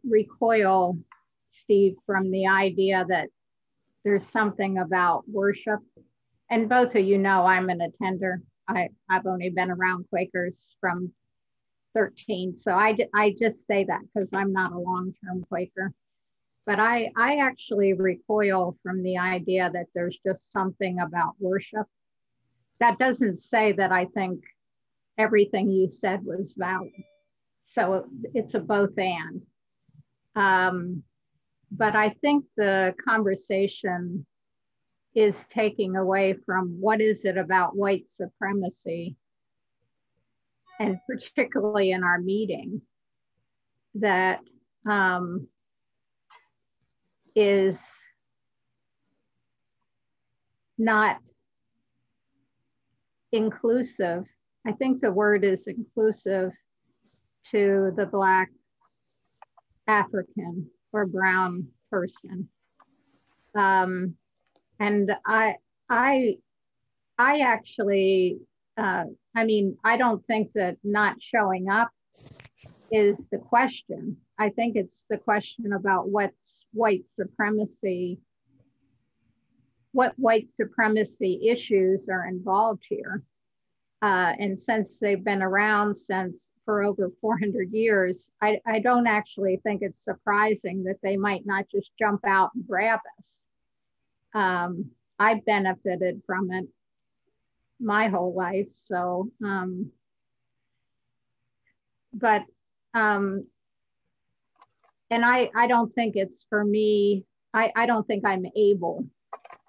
recoil, Steve, from the idea that there's something about worship. And both of you know I'm an attender. I've only been around Quakers from 13. So I just say that because I'm not a long-term Quaker. But I actually recoil from the idea that there's just something about worship. That doesn't say that I think everything you said was valid. So it's a both and. But I think the conversation is taking away from what is it about white supremacy, and particularly in our meeting, that is not inclusive. I think the word is inclusive to the Black, African, or brown person. And I actually, I mean, I don't think that not showing up is the question. I think it's the question about what white supremacy issues are involved here. And since they've been around for over 400 years, I don't actually think it's surprising that they might not just jump out and grab us. I've benefited from it my whole life. So, and I don't think it's for me. I don't think I'm able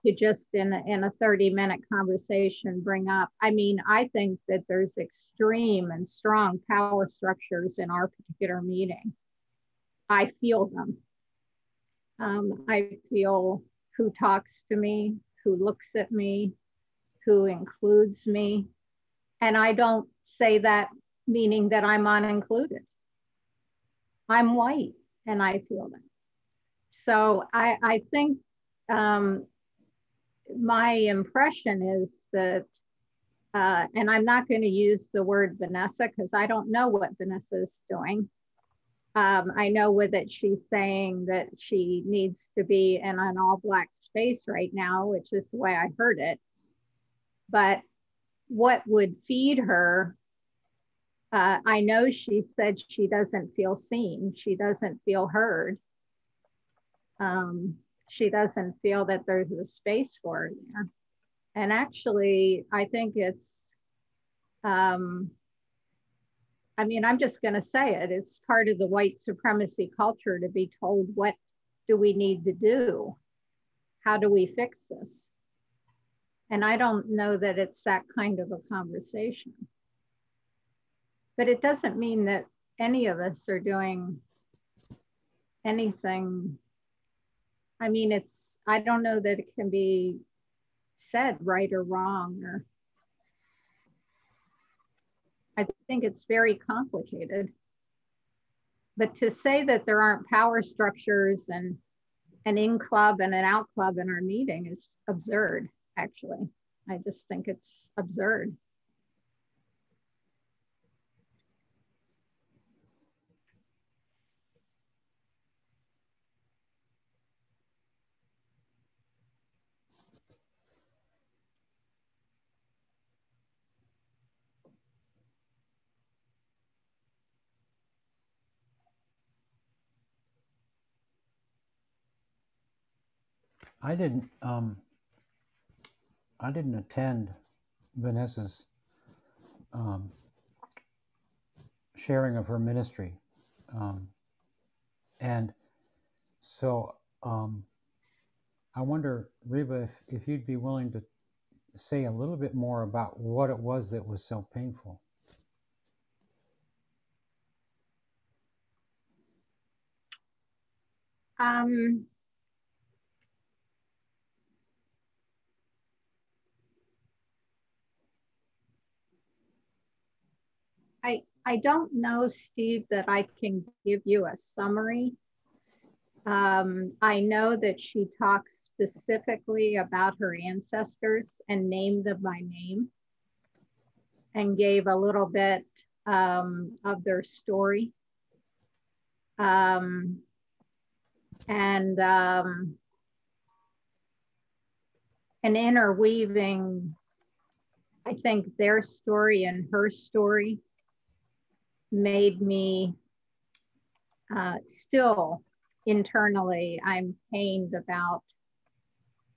to just in a 30-minute conversation bring up. I mean, I think that there's extreme and strong power structures in our particular meeting. I feel them. I feel who talks to me, who looks at me, who includes me. And I don't say that meaning that I'm unincluded. I'm white and I feel that. So I think my impression is that, and I'm not going to use the word Vanessa because I don't know what Vanessa is doing. I know that she's saying that she needs to be in an all Black space right now, which is the way I heard it. But what would feed her, I know she said she doesn't feel seen. She doesn't feel heard. She doesn't feel that there's a space for her there. And actually, I think it's, I mean, I'm just going to say it. It's part of the white supremacy culture to be told, what do we need to do? How do we fix this? And I don't know that it's that kind of a conversation. But it doesn't mean that any of us are doing anything. I mean, I don't know that it can be said right or wrong, or I think it's very complicated. But to say that there aren't power structures and an in club and an out club in our meeting is absurd, actually. I just think it's absurd. I didn't attend Vanessa's sharing of her ministry, and so I wonder, Reba, if you'd be willing to say a little bit more about what it was that was so painful. I don't know, Steve, that I can give you a summary. I know that she talks specifically about her ancestors and named them by name and gave a little bit of their story. And interweaving, I think, their story and her story made me still internally, I'm pained about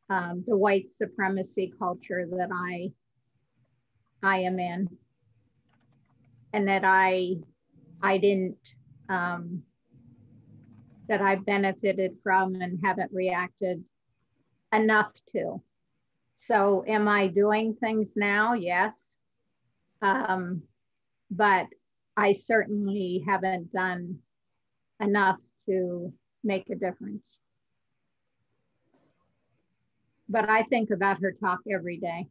the white supremacy culture that I am in, and that I didn't, that I benefited from and haven't reacted enough to. So am I doing things now? Yes. But I certainly haven't done enough to make a difference. But I think about her talk every day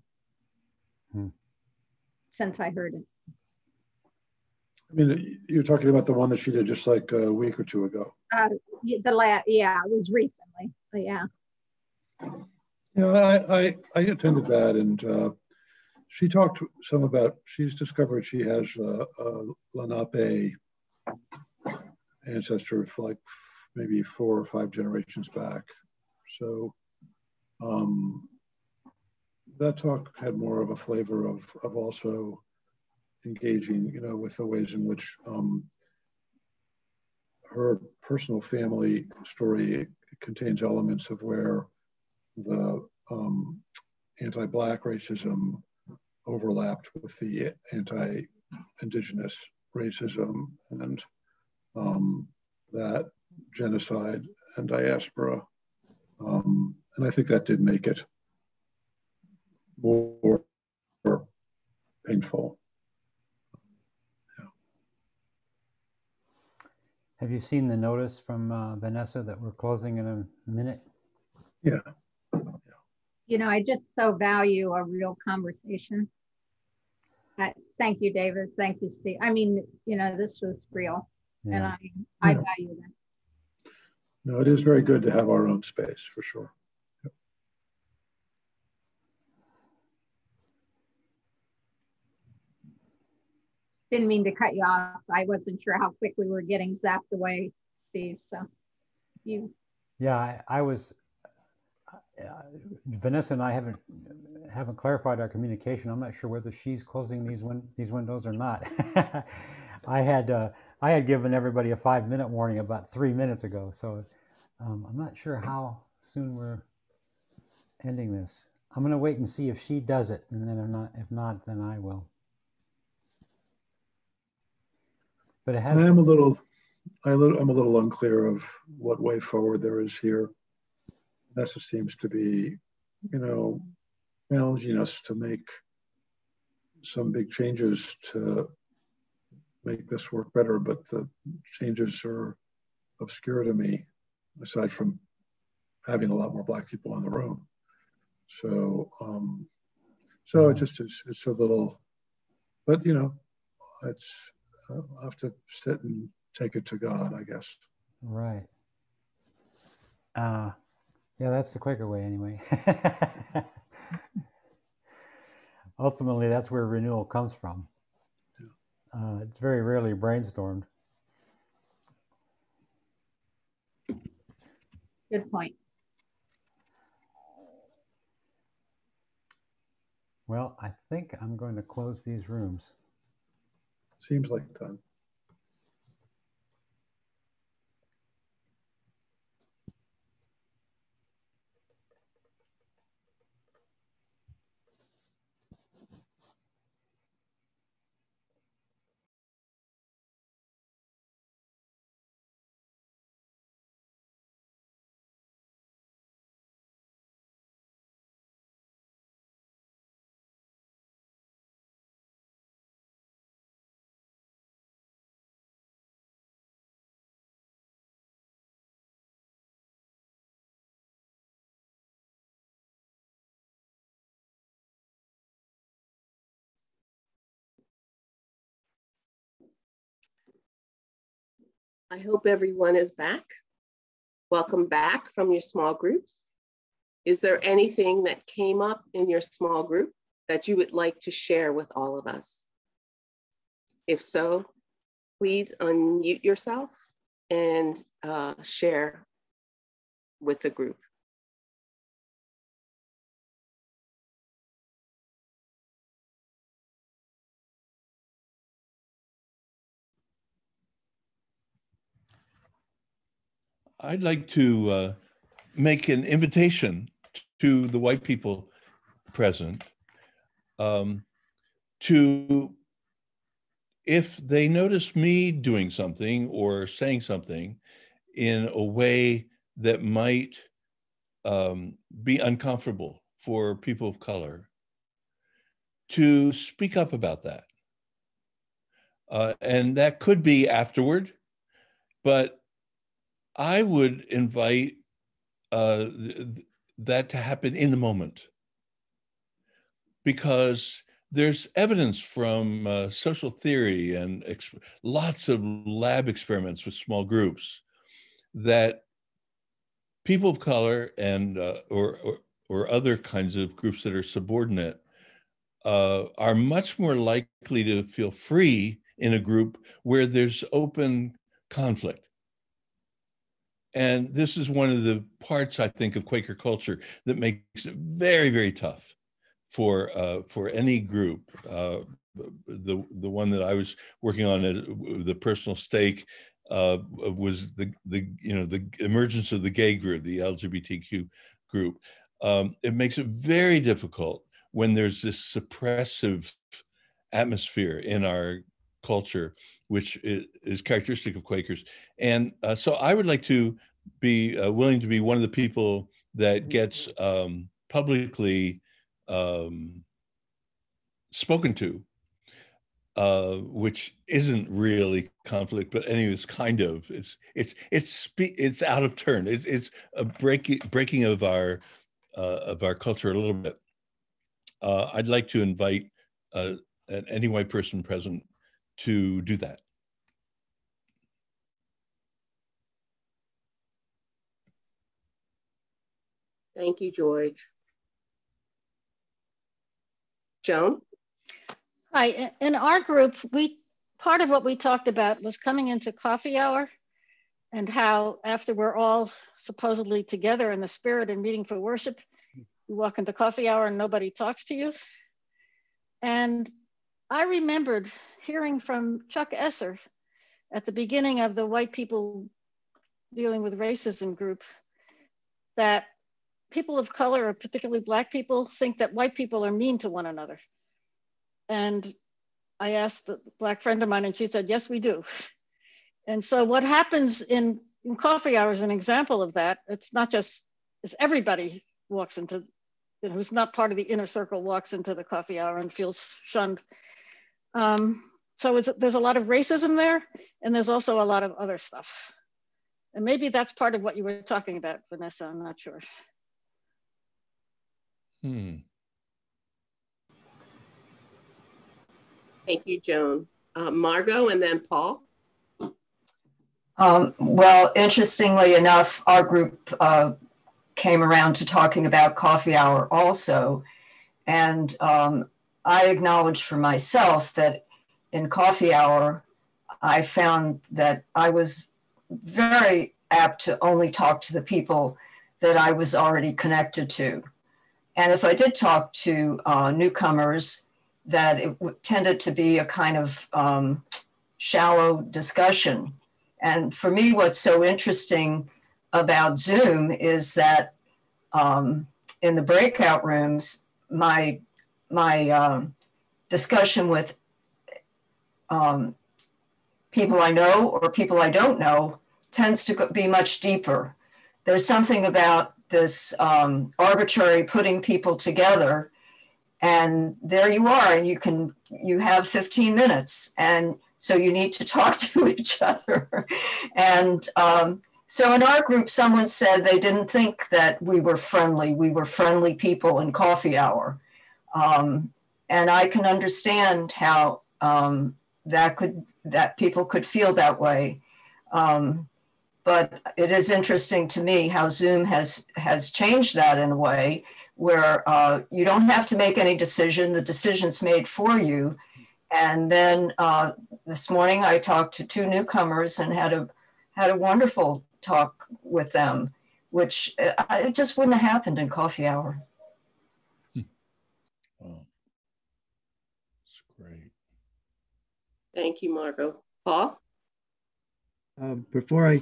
since I heard it. I mean, you're talking about the one that she did just like a week or two ago. Yeah, it was recently, but yeah. Yeah, I attended that, and she talked some about, she's discovered she has a Lenape ancestor of like maybe 4 or 5 generations back. So that talk had more of a flavor of also engaging, you know, with the ways in which her personal family story contains elements of where the anti-Black racism overlapped with the anti-Indigenous racism, and that genocide and diaspora. And I think that did make it more painful. Yeah. Have you seen the notice from Vanessa that we're closing in a minute? Yeah. You know, I just so value a real conversation. Thank you, David. Thank you, Steve. I mean, you know, this was real, and I value that. No, it is very good to have our own space, for sure. Yep. Didn't mean to cut you off. I wasn't sure how quick we were getting zapped away, Steve. So you. Yeah, I was. Vanessa and I haven't clarified our communication. I'm not sure whether she's closing these windows or not. I had given everybody a 5-minute warning about 3 minutes ago, so I'm not sure how soon we're ending this. I'm going to wait and see if she does it, and then if not, then I will. But it has. I'm a little unclear of what way forward there is here. Vanessa seems to be, you know, challenging us to make some big changes to make this work better, but the changes are obscure to me, aside from having a lot more Black people in the room. So, it just is, it's a little, but you know, I'll have to sit and take it to God, I guess. Right. Yeah, that's the Quaker way anyway. Ultimately, that's where renewal comes from. It's very rarely brainstormed. Good point. Well, I think I'm going to close these rooms. Seems like time. I hope everyone is back. Welcome back from your small groups. Is there anything that came up in your small group that you would like to share with all of us? If so, please unmute yourself and share with the group. I'd like to make an invitation to the white people present to, if they notice me doing something or saying something in a way that might be uncomfortable for people of color, to speak up about that. And that could be afterward, but I would invite that to happen in the moment, because there's evidence from social theory and lots of lab experiments with small groups that people of color and or other kinds of groups that are subordinate are much more likely to feel free in a group where there's open conflict. And this is one of the parts, I think, of Quaker culture that makes it very, very tough for any group. The one that I was working on, the personal stake, was the emergence of the gay group, the LGBTQ group. It makes it very difficult when there's this suppressive atmosphere in our culture, which is characteristic of Quakers. And so I would like to be willing to be one of the people that gets publicly spoken to, which isn't really conflict, but anyways, kind of. It's out of turn. It's a breaking of our culture a little bit. I'd like to invite any white person present to do that. Thank you, George. Joan? Hi, in our group, part of what we talked about was coming into coffee hour and how after we're all supposedly together in the spirit and meeting for worship, you walk into coffee hour and nobody talks to you. And I remembered hearing from Chuck Esser at the beginning of the white people dealing with racism group that people of color, or particularly Black people, think that white people are mean to one another. And I asked the Black friend of mine and she said, yes, we do. And so what happens in coffee hour is an example of that. It's not just, it's everybody walks into, who's not part of the inner circle walks into the coffee hour and feels shunned. So there's a lot of racism there, and there's also a lot of other stuff. And maybe that's part of what you were talking about, Vanessa, I'm not sure. Thank you, Joan. Margot and then Paul. Well, interestingly enough, our group came around to talking about coffee hour also. And I acknowledge for myself that in coffee hour, I found that I was very apt to only talk to the people that I was already connected to. And if I did talk to newcomers, that it tended to be a kind of shallow discussion. And for me, what's so interesting about Zoom is that in the breakout rooms, my discussion with people I know or people I don't know tends to be much deeper. There's something about this arbitrary putting people together, and there you are, and you have 15 minutes, and so you need to talk to each other. And so in our group, someone said they didn't think that we were friendly. We were friendly people in coffee hour. And I can understand how that people could feel that way. But it is interesting to me how Zoom has changed that in a way where you don't have to make any decision. The decision's made for you. And then this morning I talked to two newcomers and had a wonderful talk with them, which it just wouldn't have happened in coffee hour. Oh, that's great. Thank you, Margot. Paul? Before I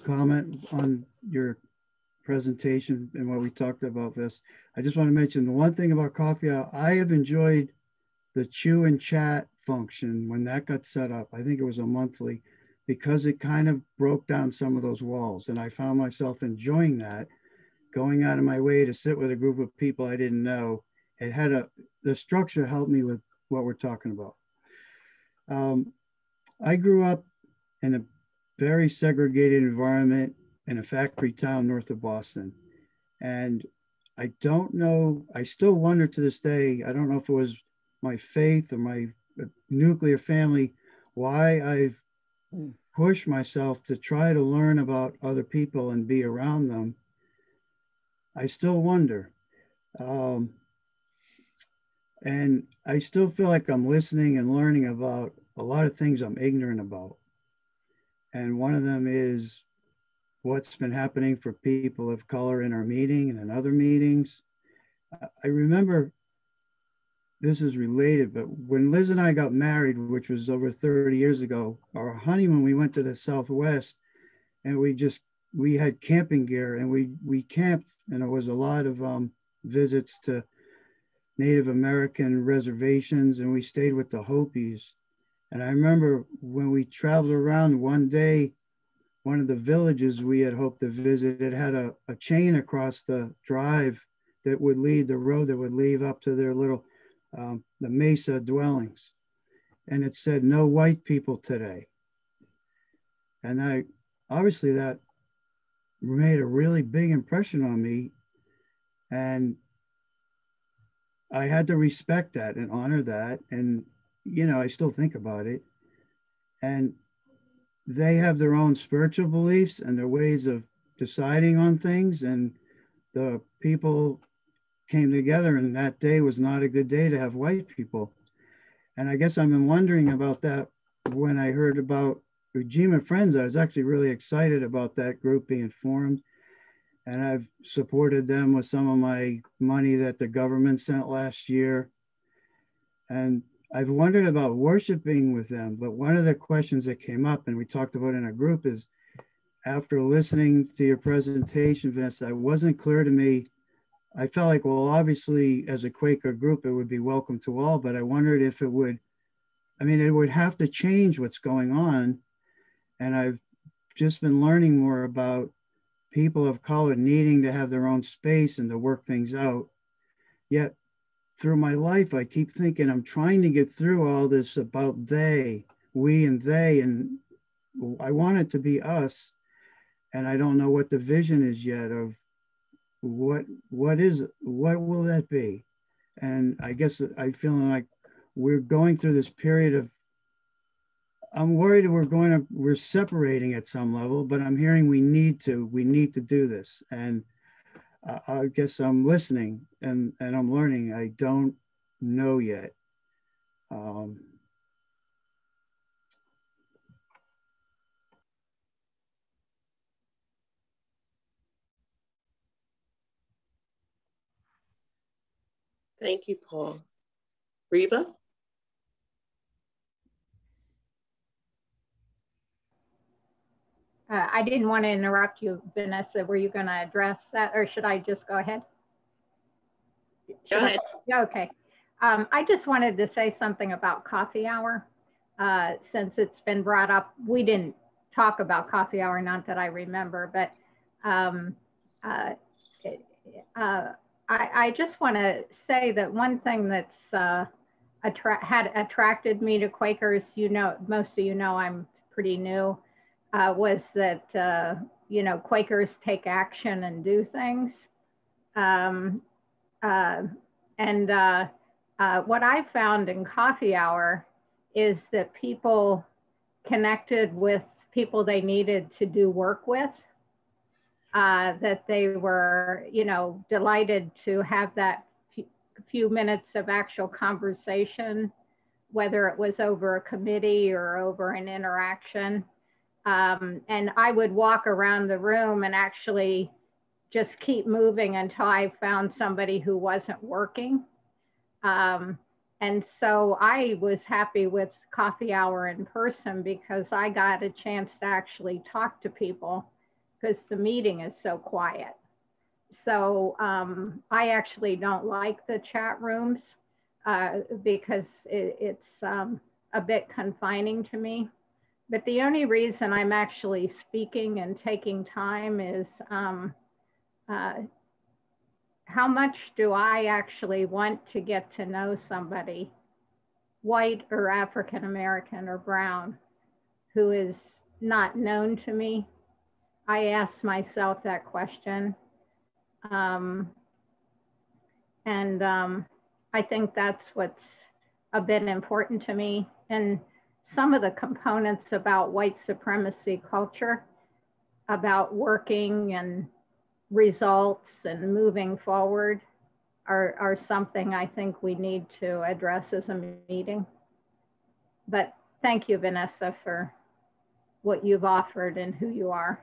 comment on your presentation and what we talked about this, I just want to mention the one thing about coffee hour. I have enjoyed the chew and chat function when that got set up. I think it was a monthly, because it kind of broke down some of those walls, and I found myself enjoying that, going out of my way to sit with a group of people I didn't know. It had the structure helped me with what we're talking about. I grew up in a very segregated environment in a factory town north of Boston. And I don't know, I still wonder to this day, I don't know if it was my faith or my nuclear family, why I've pushed myself to try to learn about other people and be around them. I still wonder. And I still feel like I'm listening and learning about a lot of things I'm ignorant about. And one of them is what's been happening for people of color in our meeting and in other meetings. I remember, this is related, but when Liz and I got married, which was over 30 years ago, our honeymoon, we went to the Southwest, and we had camping gear, and we camped, and there was a lot of visits to Native American reservations, and we stayed with the Hopis. And I remember when we traveled around one day, one of the villages we had hoped to visit, it had a chain across the drive that would lead, the road that would lead up to their little, the mesa dwellings. And it said, no white people today. And obviously that made a really big impression on me. And I had to respect that and honor that. And, you know, I still think about it. And they have their own spiritual beliefs and their ways of deciding on things. And the people came together, and that day was not a good day to have white people. And I guess I've been wondering about that when I heard about Ujima Friends. I was actually really excited about that group being formed. And I've supported them with some of my money that the government sent last year. And I've wondered about worshiping with them. But one of the questions that came up, and we talked about in a group, is after listening to your presentation, Vanessa, it wasn't clear to me. I felt like, well, obviously, as a Quaker group, it would be welcome to all, but I wondered if it would, I mean, it would have to change what's going on. And I've just been learning more about people of color needing to have their own space and to work things out. Yet through my life, I keep thinking I'm trying to get through all this about they, we and they, and I want it to be us. And I don't know what the vision is yet of what will that be? And I guess I feel like we're going through this period I'm worried we're separating at some level, but I'm hearing we need to do this. And I guess I'm listening and I'm learning. I don't know yet. Thank you, Paul. Reba? I didn't want to interrupt you, Vanessa. Were you going to address that, or should I just go ahead? Go ahead. Okay. I just wanted to say something about coffee hour. Since it's been brought up, we didn't talk about coffee hour, not that I remember, but I just want to say that one thing that's had attracted me to Quakers, you know, most of you know I'm pretty new, was that, you know, Quakers take action and do things. What I found in coffee hour is that people connected with people they needed to do work with, that they were, you know, delighted to have that few minutes of actual conversation, whether it was over a committee or over an interaction. And I would walk around the room and actually just keep moving until I found somebody who wasn't working. And so I was happy with coffee hour in person because I got a chance to actually talk to people because the meeting is so quiet. So I actually don't like the chat rooms because it's a bit confining to me. But the only reason I'm actually speaking and taking time is how much do I actually want to get to know somebody, white or African American or brown, who is not known to me? I ask myself that question. I think that's what's a bit important to me. And some of the components about white supremacy culture, about working and results and moving forward, are something I think we need to address as a meeting. But thank you, Vanessa, for what you've offered and who you are.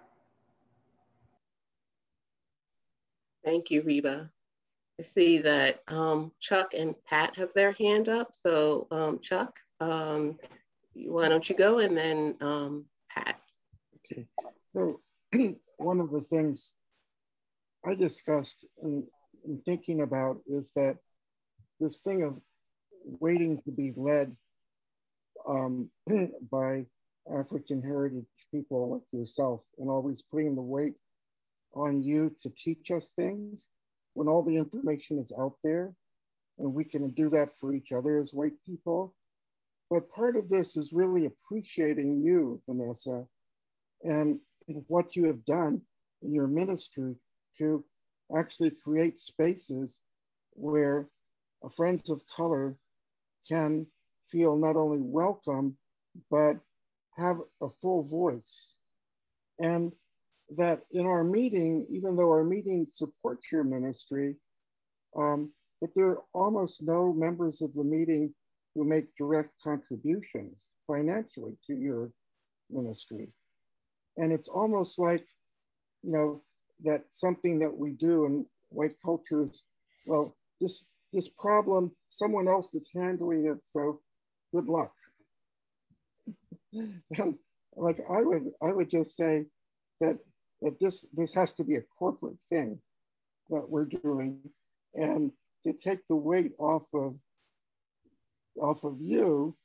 Thank you, Reba. I see that Chuck and Pat have their hand up. So Chuck, why don't you go, and then Pat. Okay, so one of the things I discussed in thinking about is that this thing of waiting to be led by African heritage people like yourself, and always putting the weight on you to teach us things when all the information is out there, and we can do that for each other as white people. But part of this is really appreciating you, Vanessa, and what you have done in your ministry to actually create spaces where friends of color can feel not only welcome, but have a full voice. And that in our meeting, even though our meeting supports your ministry, but there are almost no members of the meeting who make direct contributions financially to your ministry. And it's almost like, you know, that something that we do in white culture is, well, this problem, someone else is handling it, so good luck. And like I would just say that this has to be a corporate thing that we're doing, and to take the weight off of you,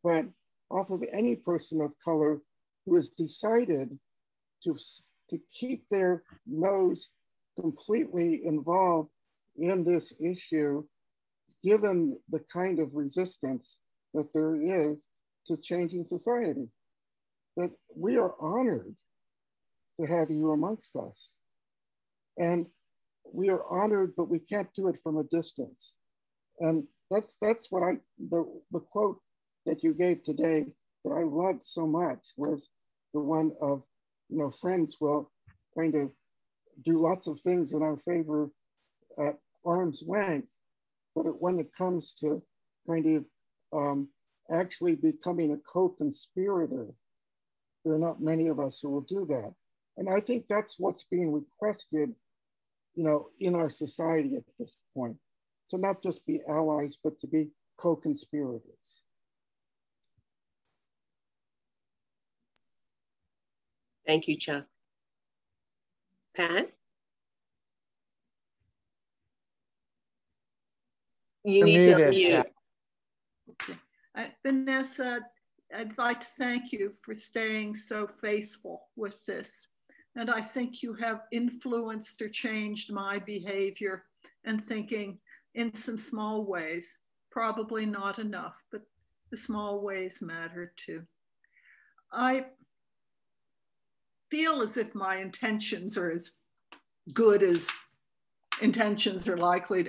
but off of any person of color who has decided to keep their nose completely involved in this issue, given the kind of resistance that there is to changing society. That we are honored to have you amongst us. And we are honored, but we can't do it from a distance. And that's what the quote that you gave today that I loved so much was the one of, friends will kind of do lots of things in our favor at arm's length, but when it comes to kind of actually becoming a co-conspirator, there are not many of us who will do that. And I think that's what's being requested, in our society at this point, to not just be allies, but to be co-conspirators. Thank you, Chuck. Pat? You need to unmute. Vanessa, I'd like to thank you for staying so faithful with this. And I think you have influenced or changed my behavior and thinking in some small ways, probably not enough, but the small ways matter too. I feel as if my intentions are as good as intentions are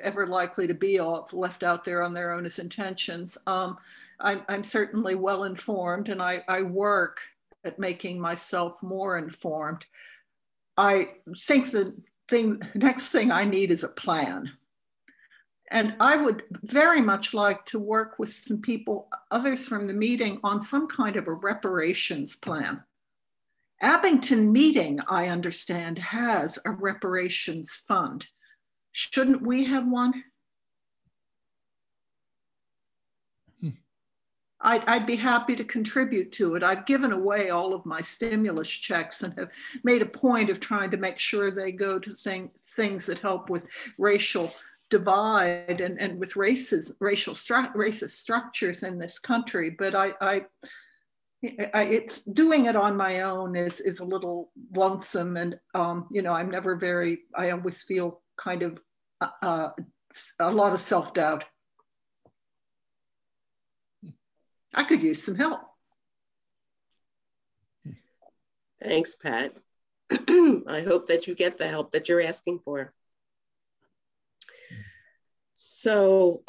ever likely to be, all left out there on their own as intentions. I'm certainly well informed, and I work at making myself more informed. I think the next thing I need is a plan. And I would very much like to work with some people, others from the meeting, on some kind of a reparations plan. Abington Meeting, I understand, has a reparations fund. Shouldn't we have one? I'd be happy to contribute to it. I've given away all of my stimulus checks and have made a point of trying to make sure they go to things that help with racial divide and with racist structures in this country. But it's doing it on my own is a little lonesome, and I always feel kind of a lot of self-doubt. I could use some help. Thanks, Pat. I hope that you get the help that you're asking for. So,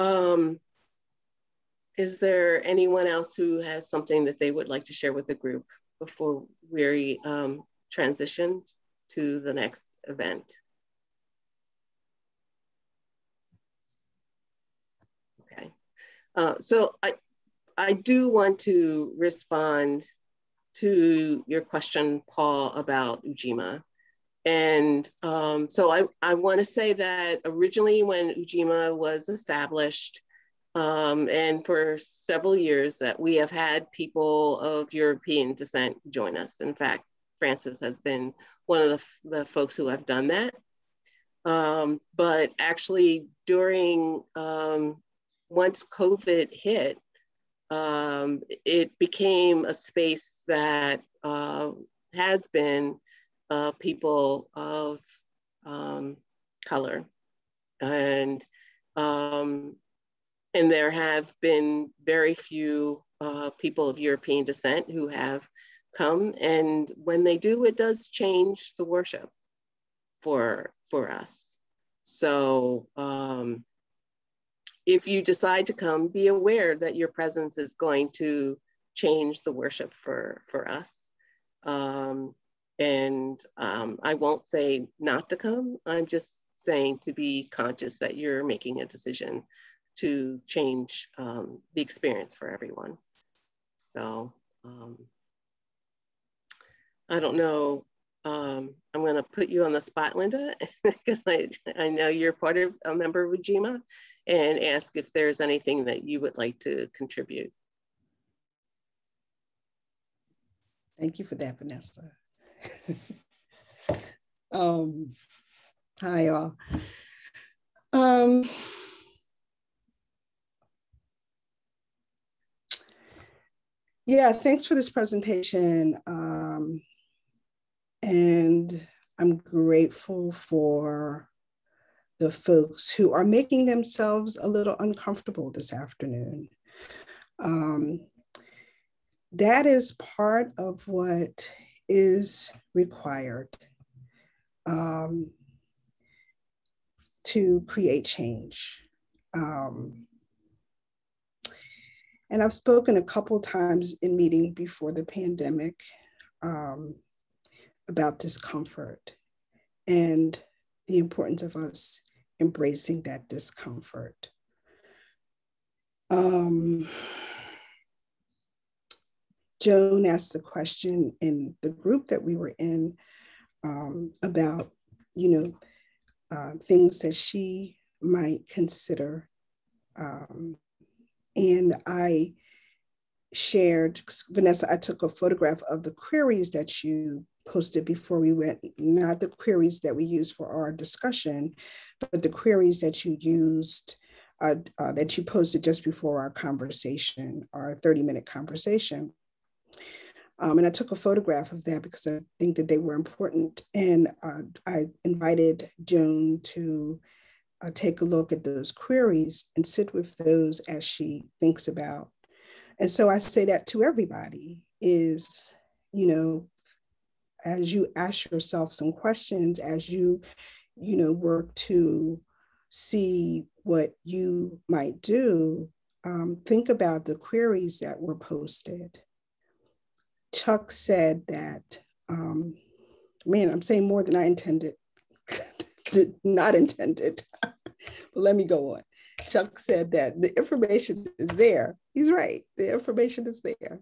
is there anyone else who has something that they would like to share with the group before we transition to the next event? Okay, so I do want to respond to your question, Paul, about Ujima. And so I want to say that originally when Ujima was established, and for several years that we have had people of European descent join us. In fact, Francis has been one of the folks who have done that. But actually during, once COVID hit, it became a space that has been people of color, and there have been very few people of European descent who have come, and when they do, it does change the worship for us. So if you decide to come, be aware that your presence is going to change the worship for us. I won't say not to come. I'm just saying to be conscious that you're making a decision to change the experience for everyone. So I don't know. I'm going to put you on the spot, Linda, because I know you're part of a member of Ujima, and ask if there's anything that you would like to contribute. Thank you for that, Vanessa. Hi, y'all. Yeah, thanks for this presentation. And I'm grateful for the folks who are making themselves a little uncomfortable this afternoon. That is part of what is required to create change. And I've spoken a couple times in meeting before the pandemic about discomfort and the importance of us embracing that discomfort. Joan asked the question in the group that we were in about, things that she might consider. And I shared, Vanessa, I took a photograph of the queries that you posted before we went, not the queries that we used for our discussion, but the queries that you used, that you posted just before our conversation, our 30-minute conversation. And I took a photograph of that because I think that they were important. And I invited Joan to take a look at those queries and sit with those as she thinks about. And so I say that to everybody is, as you ask yourself some questions, as you, work to see what you might do, think about the queries that were posted. Chuck said that, man, I'm saying more than I intended, not intended, but let me go on. Chuck said that the information is there. He's right, the information is there.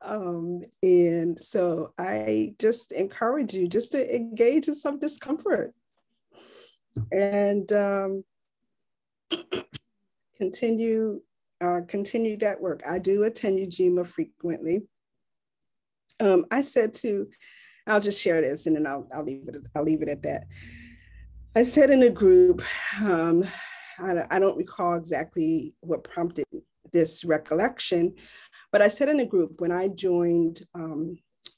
And so I just encourage you just to engage in some discomfort and continue that work. I do attend Ujima frequently. I said to, I'll just share this and then I'll leave it at that. I said in a group, I don't recall exactly what prompted this recollection, but I said in a group when I joined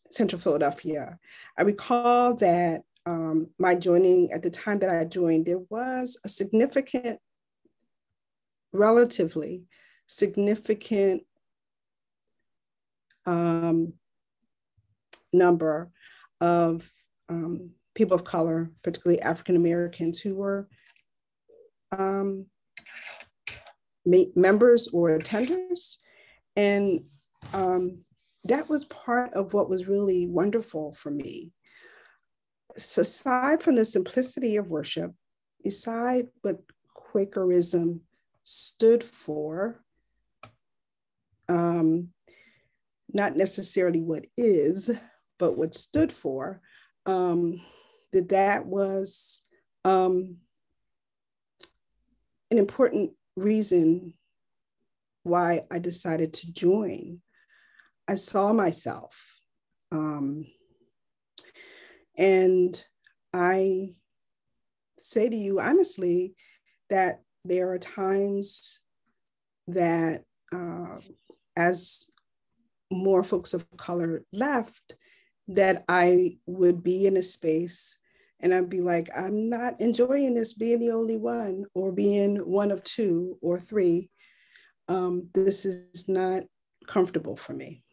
Central Philadelphia, I recall that my joining, at the time that I joined, there was a relatively significant number of people of color, particularly African Americans, who were members or attenders. And that was part of what was really wonderful for me. So aside from the simplicity of worship, beside what Quakerism stood for, not necessarily what is, but what stood for, that was an important reason why I decided to join. I saw myself, and I say to you honestly that there are times that as more folks of color left, that I would be in a space and I'd be like, I'm not enjoying this being the only one or being one of two or three. This is not comfortable for me.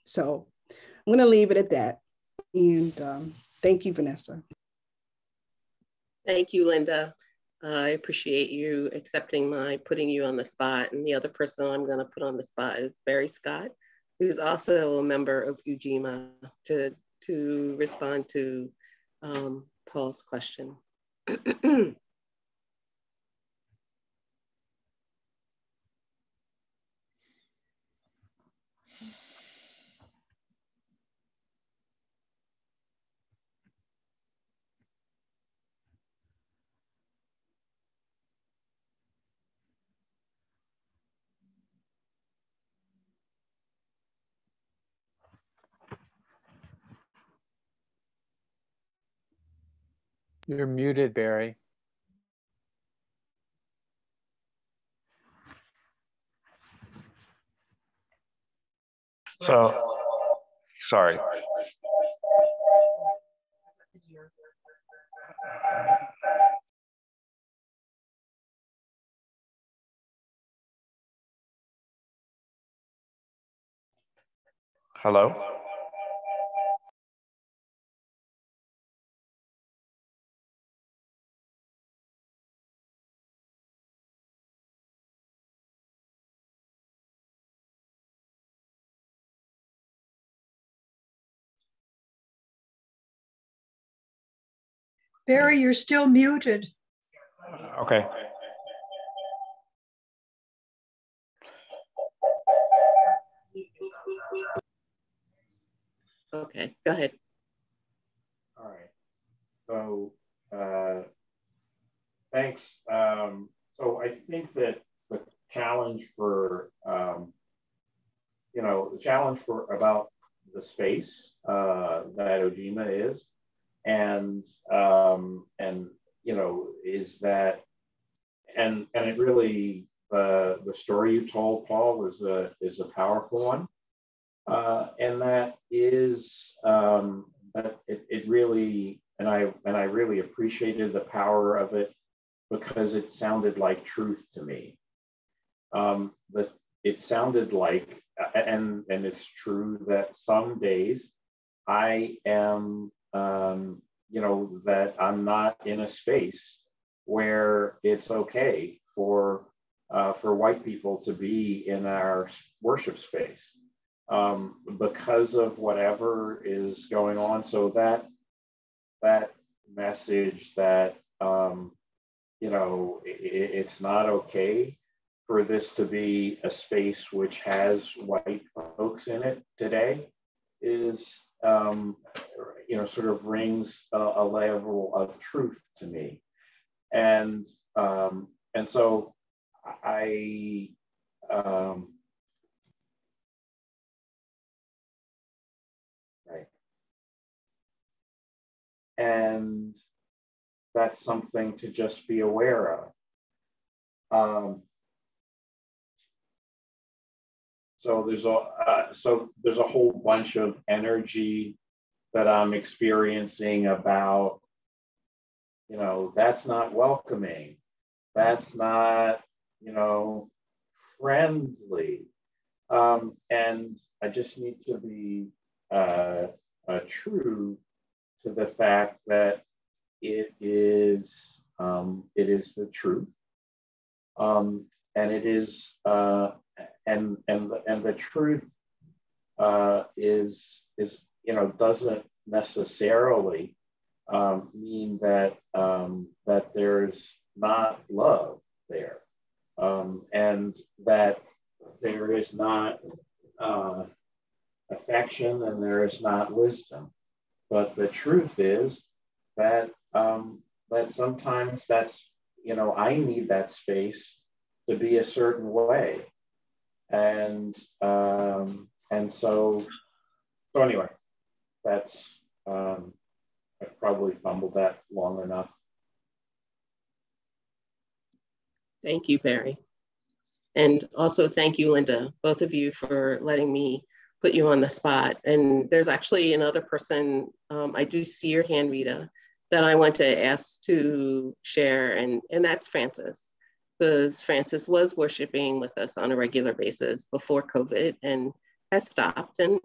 So I'm going to leave it at that. And thank you, Vanessa. Thank you, Linda. I appreciate you accepting my putting you on the spot. And the other person I'm going to put on the spot is Barry Scott, who's also a member of Ujima, to respond to Paul's question. You're muted, Barry. So, sorry. Hello? Barry, you're still muted. Okay. Okay, go ahead. All right. So thanks. So I think that the challenge for, the challenge for about the space that Ojima is, and is that, and it really, the story you told, Paul, is a powerful one. And that is, that it really, and I really appreciated the power of it because it sounded like truth to me. It sounded like, and it's true that some days I am, that I'm not in a space where it's okay for white people to be in our worship space. Because of whatever is going on. So that message that, it's not okay for this to be a space which has white folks in it today is, sort of rings a level of truth to me. And so I, right. And that's something to just be aware of. So there's a whole bunch of energy that I'm experiencing about, that's not welcoming, that's not, friendly, and I just need to be true to the fact that it is the truth, and it is and the truth is doesn't necessarily mean that that there's not love there, and that there is not affection and there is not wisdom. But the truth is that that sometimes that's, I need that space to be a certain way. And so anyway, that's, I've probably fumbled that long enough. Thank you, Barry. And also thank you, Linda, both of you, for letting me put you on the spot. And there's actually another person, I do see your hand, Rita, that I want to ask to share, and that's Frances, because Frances was worshiping with us on a regular basis before COVID and has stopped. And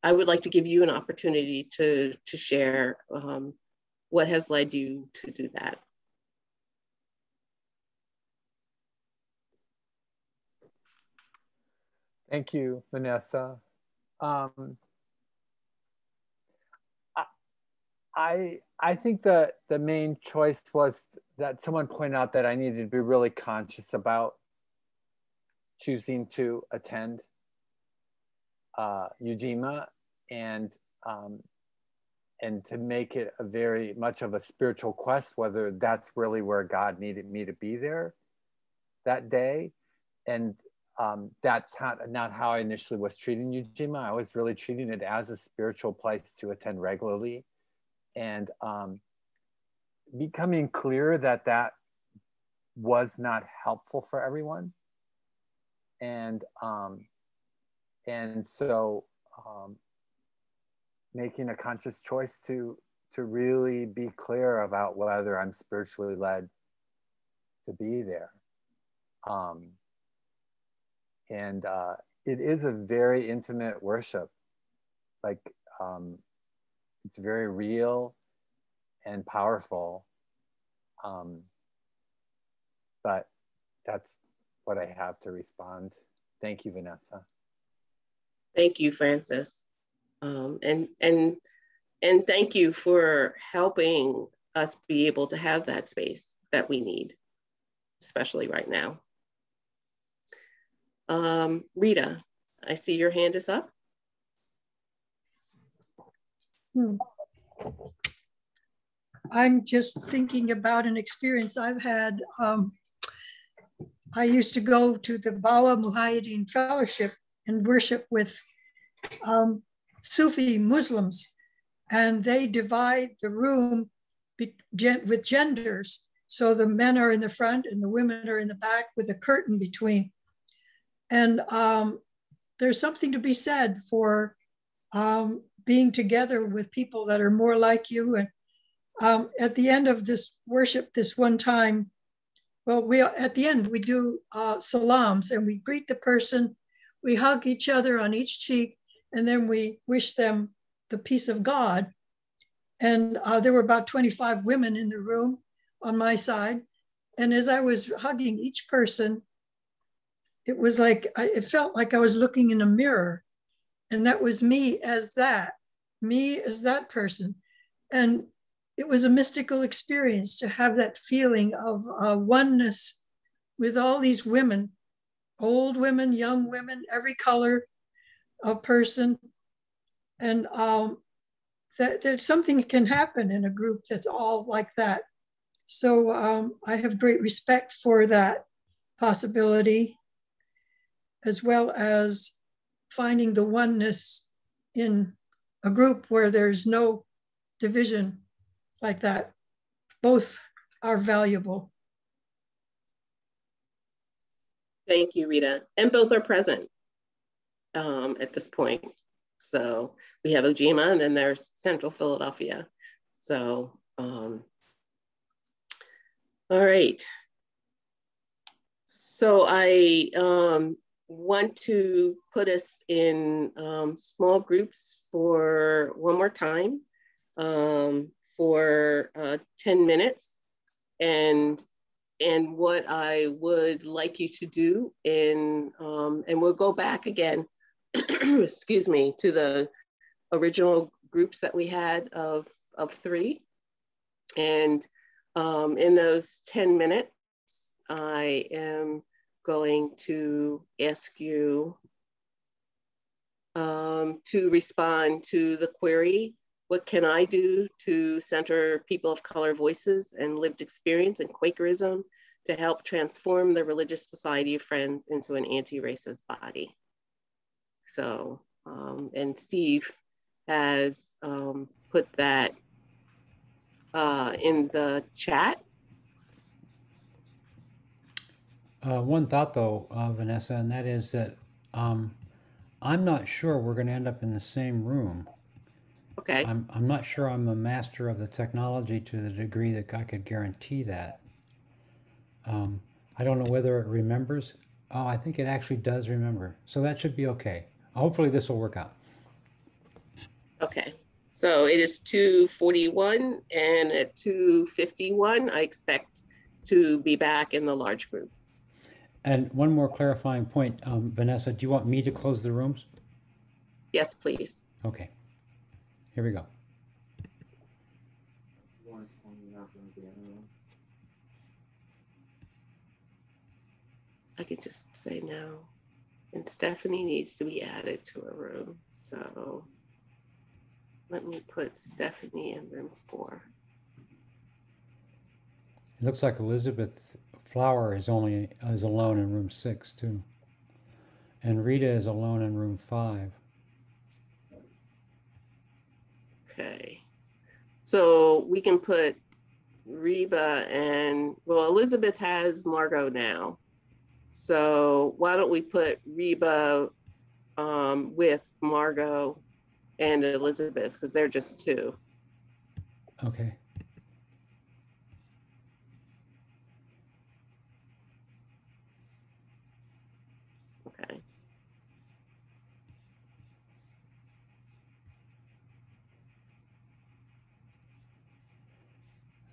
I would like to give you an opportunity to share what has led you to do that. Thank you, Vanessa. I think that the main choice was that someone pointed out that I needed to be really conscious about choosing to attend Ujima, and to make it a very much of a spiritual quest, whether that's really where God needed me to be there that day. And that's not how I initially was treating Ujima. I was really treating it as a spiritual place to attend regularly, and becoming clear that that was not helpful for everyone. And so making a conscious choice to really be clear about whether I'm spiritually led to be there. It is a very intimate worship. Like, it's very real and powerful. But that's what I have to respond. Thank you, Vanessa. Thank you, Frances. And And thank you for helping us be able to have that space that we need, especially right now. Rita, I see your hand is up. I'm just thinking about an experience I've had. I used to go to the Bawa Mujahideen Fellowship and worship with Sufi Muslims, and they divide the room with genders. So the men are in the front and the women are in the back with a curtain between. And there's something to be said for being together with people that are more like you. And at the end of this worship, this one time, well, at the end we do salams, and we greet the person, we hug each other on each cheek, and then we wish them the peace of God. And there were about 25 women in the room on my side. And as I was hugging each person, it was like, it felt like I was looking in a mirror, and that was me as that person. And it was a mystical experience to have that feeling of oneness with all these women, old women, young women, every color of person. And that something can happen in a group that's all like that. So I have great respect for that possibility, as well as finding the oneness in a group where there's no division like that. Both are valuable. Thank you, Rita. And both are present at this point. So we have Ojima, and then there's Central Philadelphia. So, all right. So I want to put us in small groups for one more time for 10 minutes. And what I would like you to do and we'll go back again, excuse me, to the original groups that we had of 3. And in those 10 minutes, I am going to ask you to respond to the query, what can I do to center people of color voices and lived experience in Quakerism to help transform the religious society of friends into an anti-racist body? So, and Steve has put that in the chat. One thought though, Vanessa, and that is that I'm not sure we're going to end up in the same room. Okay. I'm not sure I'm a master of the technology to the degree that I could guarantee that. I don't know whether it remembers. Oh, I think it actually does remember. So that should be okay. Hopefully this will work out. Okay. So it is 2:41, and at 2:51, I expect to be back in the large group. And one more clarifying point, Vanessa, do you want me to close the rooms? Yes, please. Okay. Here we go. I could just say no. And Stephanie needs to be added to a room. So let me put Stephanie in room 4. It looks like Elizabeth Flower is alone in room 6 too. And Rita is alone in room 5. Okay. So we can put Reba and, well, Elizabeth has Margot now. So why don't we put Reba with Margot and Elizabeth, because they're just 2. Okay. Okay.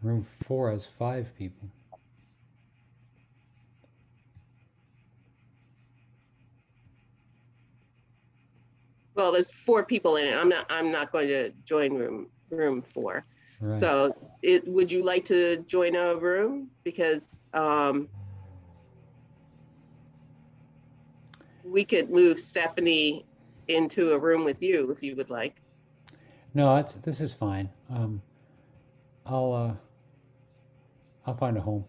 Room 4 has 5 people. Well, there's 4 people in it. I'm not going to join room room for. Right. So would you like to join a room? Because we could move Stephanie into a room with you if you would like. No, this is fine. I'll find a home.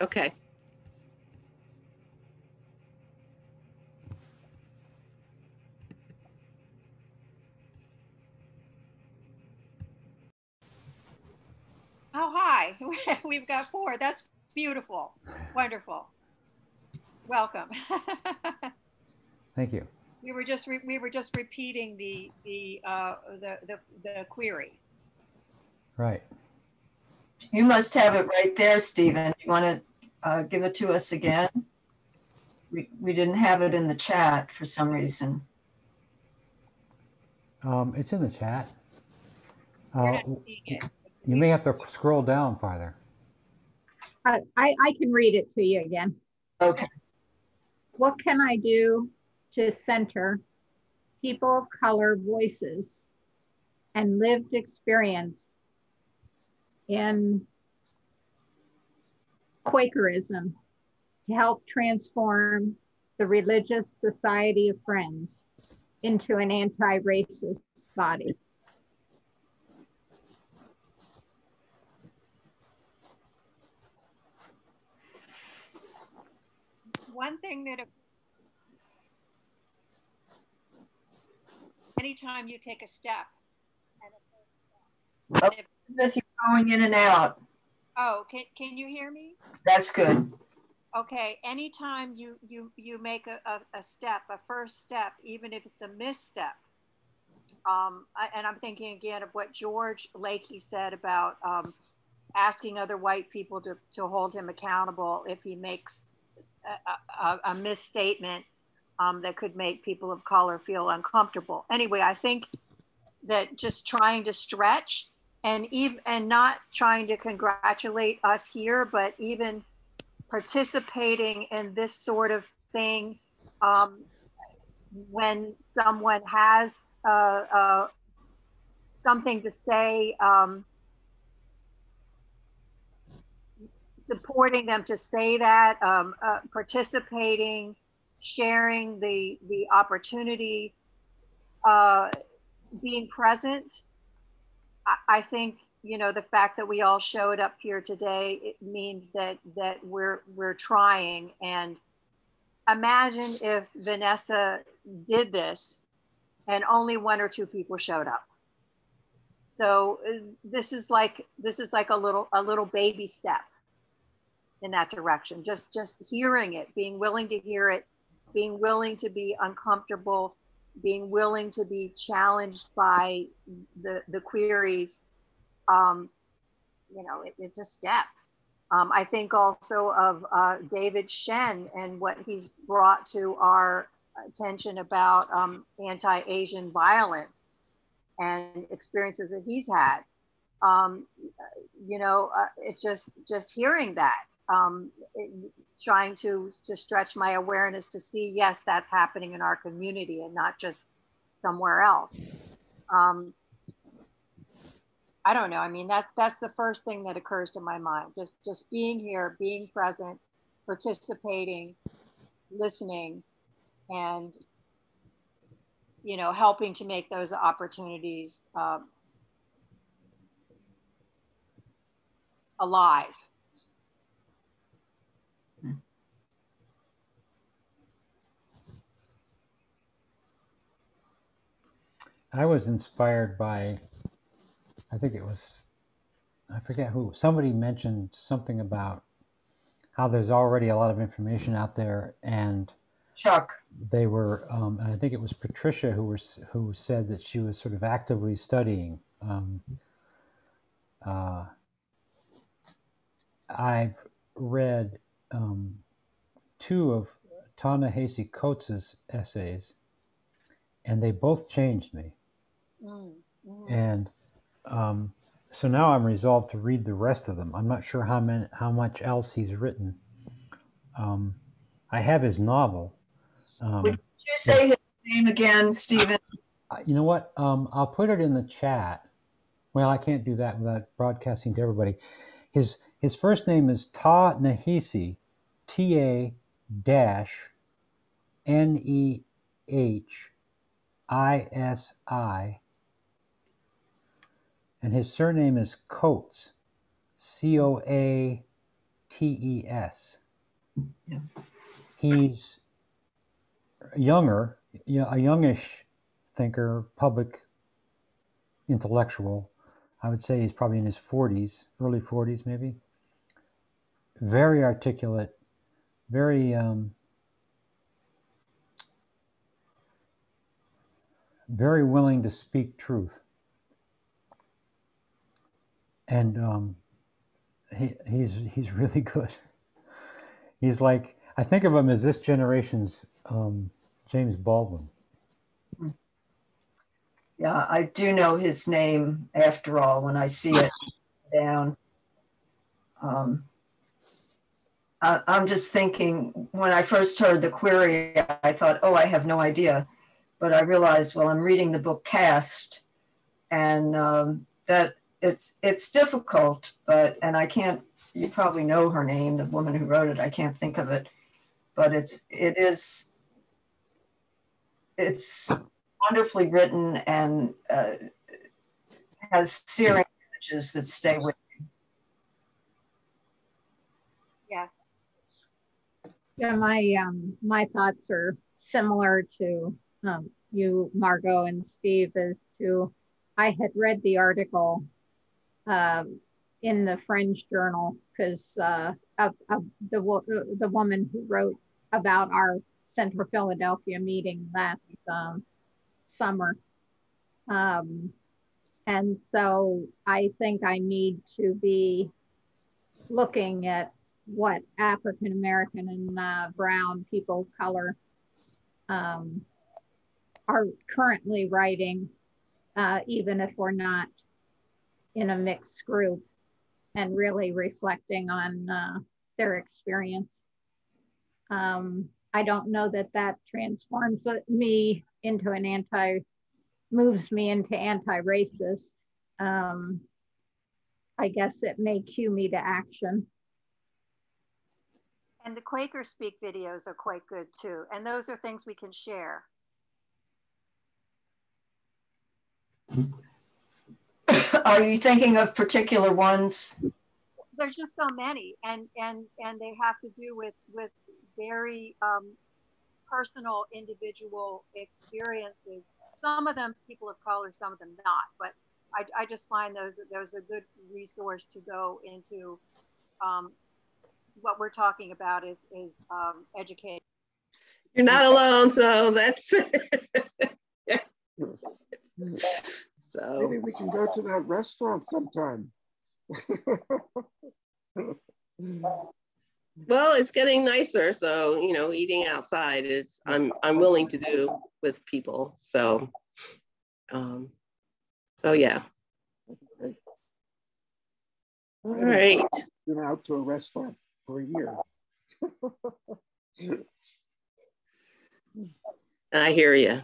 Okay. Oh, hi. We've got 4. That's beautiful. Wonderful. Welcome. Thank you. We were just repeating the query. Right. You must have it right there, Stephen. You want to give it to us again? We didn't have it in the chat for some reason. It's in the chat. We're not seeing it. You may have to scroll down farther. I can read it to you again. Okay. What can I do to center people of color voices and lived experience in Quakerism to help transform the religious society of friends into an anti-racist body? One thing that anytime you take a step, Elizabeth, you're going in and out. Oh, can you hear me? That's good. Okay, anytime you make a step, a first step, even if it's a misstep, and I'm thinking again of what George Lakey said about asking other white people to hold him accountable if he makes a misstatement that could make people of color feel uncomfortable. Anyway, I think that just trying to stretch and not trying to congratulate us here, but even participating in this sort of thing when someone has something to say, supporting them to say that, participating, sharing the opportunity, being present. I think, the fact that we all showed up here today, it means that we're trying. And imagine if Vanessa did this and only 1 or 2 people showed up. So this is like a little baby step in that direction. Just hearing it, being willing to hear it, being willing to be uncomfortable, being willing to be challenged by the queries. It's a step. I think also of David Shen and what he's brought to our attention about anti-Asian violence and experiences that he's had. It's just hearing that, trying to stretch my awareness to see, yes, that's happening in our community and not just somewhere else. I don't know. I mean, that's the first thing that occurs to my mind. Just being here, being present, participating, listening, and helping to make those opportunities alive. I was inspired by, I think it was, I forget who, somebody mentioned something about how there's already a lot of information out there, and Chuck, they were, and I think it was Patricia who said that she was sort of actively studying. I've read 2 of Ta-Nehisi Coates' essays, and they both changed me. And so now I'm resolved to read the rest of them. I'm not sure how much else he's written. I have his novel. would you say his name again, Stephen? You know what? I'll put it in the chat. well, I can't do that without broadcasting to everybody. His first name is Ta-Nehisi, Ta-Nehisi, and his surname is Coates, Coates. Yeah. He's younger, a youngish thinker, public intellectual. I would say he's probably in his 40s, early 40s maybe. Very articulate, very very willing to speak truth. And he's really good. He's like, I think of him as this generation's James Baldwin. Yeah, I do know his name after all when I see it down. I'm just thinking, when I first heard the query, I thought, oh, I have no idea. But I realized, well, I'm reading the book Cast, and that it's difficult, and I can't, you probably know her name, the woman who wrote it, I can't think of it, but it's wonderfully written and has searing images that stay with you. Yeah. Yeah, my thoughts are similar to you, Margot and Steve, as to I had read the article in the Fringe Journal because of the woman who wrote about our Central Philadelphia meeting last summer. And so I think I need to be looking at what African American and brown people of color are currently writing, even if we're not in a mixed group, and really reflecting on their experience. I don't know that that transforms me into moves me into anti-racist. I guess it may cue me to action. And the Quaker Speak videos are quite good too. And those are things we can share. Are you thinking of particular ones? There's just so many, and they have to do with very personal, individual experiences. Some of them people of color, some of them not. But I just find those a good resource to go into. What we're talking about is education. You're not alone, so that's so. Maybe we can go to that restaurant sometime. Well, it's getting nicer, so eating outside is I'm willing to do with people. So yeah. All right. Been out to a restaurant for a year. I hear you.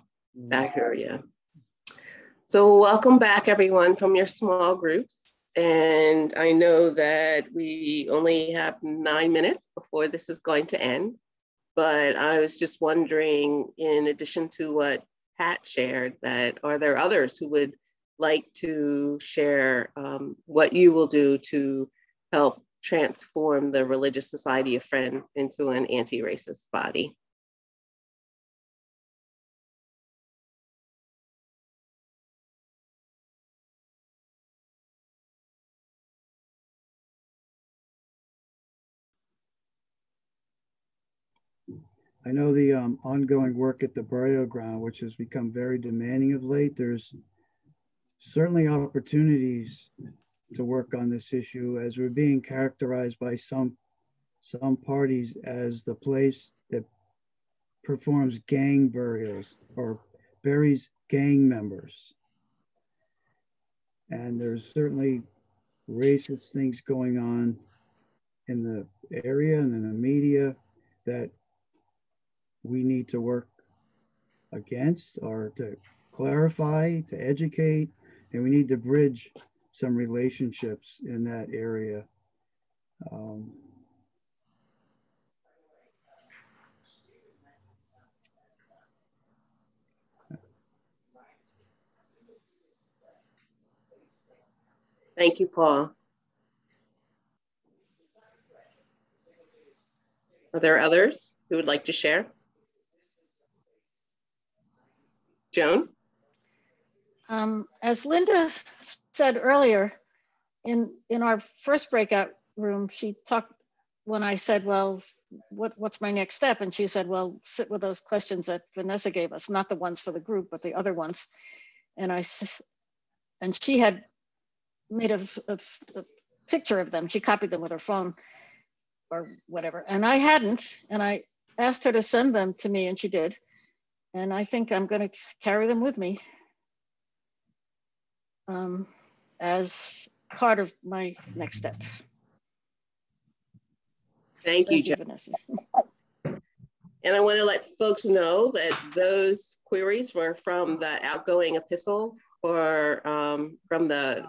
So welcome back, everyone, from your small groups. And I know that we only have 9 minutes before this is going to end. But I was just wondering, in addition to what Pat shared, that are there others who would like to share what you will do to help transform the Religious Society of Friends into an anti-racist body? I know the ongoing work at the burial ground, which has become very demanding of late. There's certainly opportunities to work on this issue, as we're being characterized by some parties as the place that performs gang burials or buries gang members. And there's certainly racist things going on in the area and in the media that we need to work against, or to clarify, to educate, and we need to bridge some relationships in that area. Thank you, Paul. Are there others who would like to share? Joan? As Linda said earlier, in our first breakout room, she talked, when I said, well, what's my next step? And she said, well, sit with those questions that Vanessa gave us, not the ones for the group, but the other ones. And she had made a picture of them. She copied them with her phone or whatever. And I hadn't, and I asked her to send them to me, and she did. And I think I'm going to carry them with me as part of my next step. Thank you, Vanessa. And I want to let folks know that those queries were from the Outgoing Epistle or from the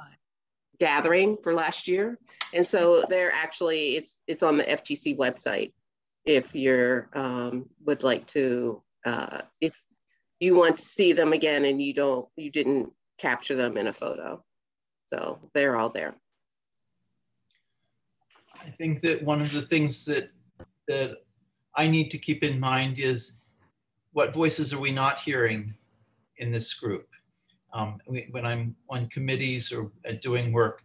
gathering for last year. And so they're actually, it's on the FTC website if you're would like to, if you want to see them again and you didn't capture them in a photo. So they're all there. I think that one of the things that I need to keep in mind is what voices are we not hearing in this group? When I'm on committees or doing work,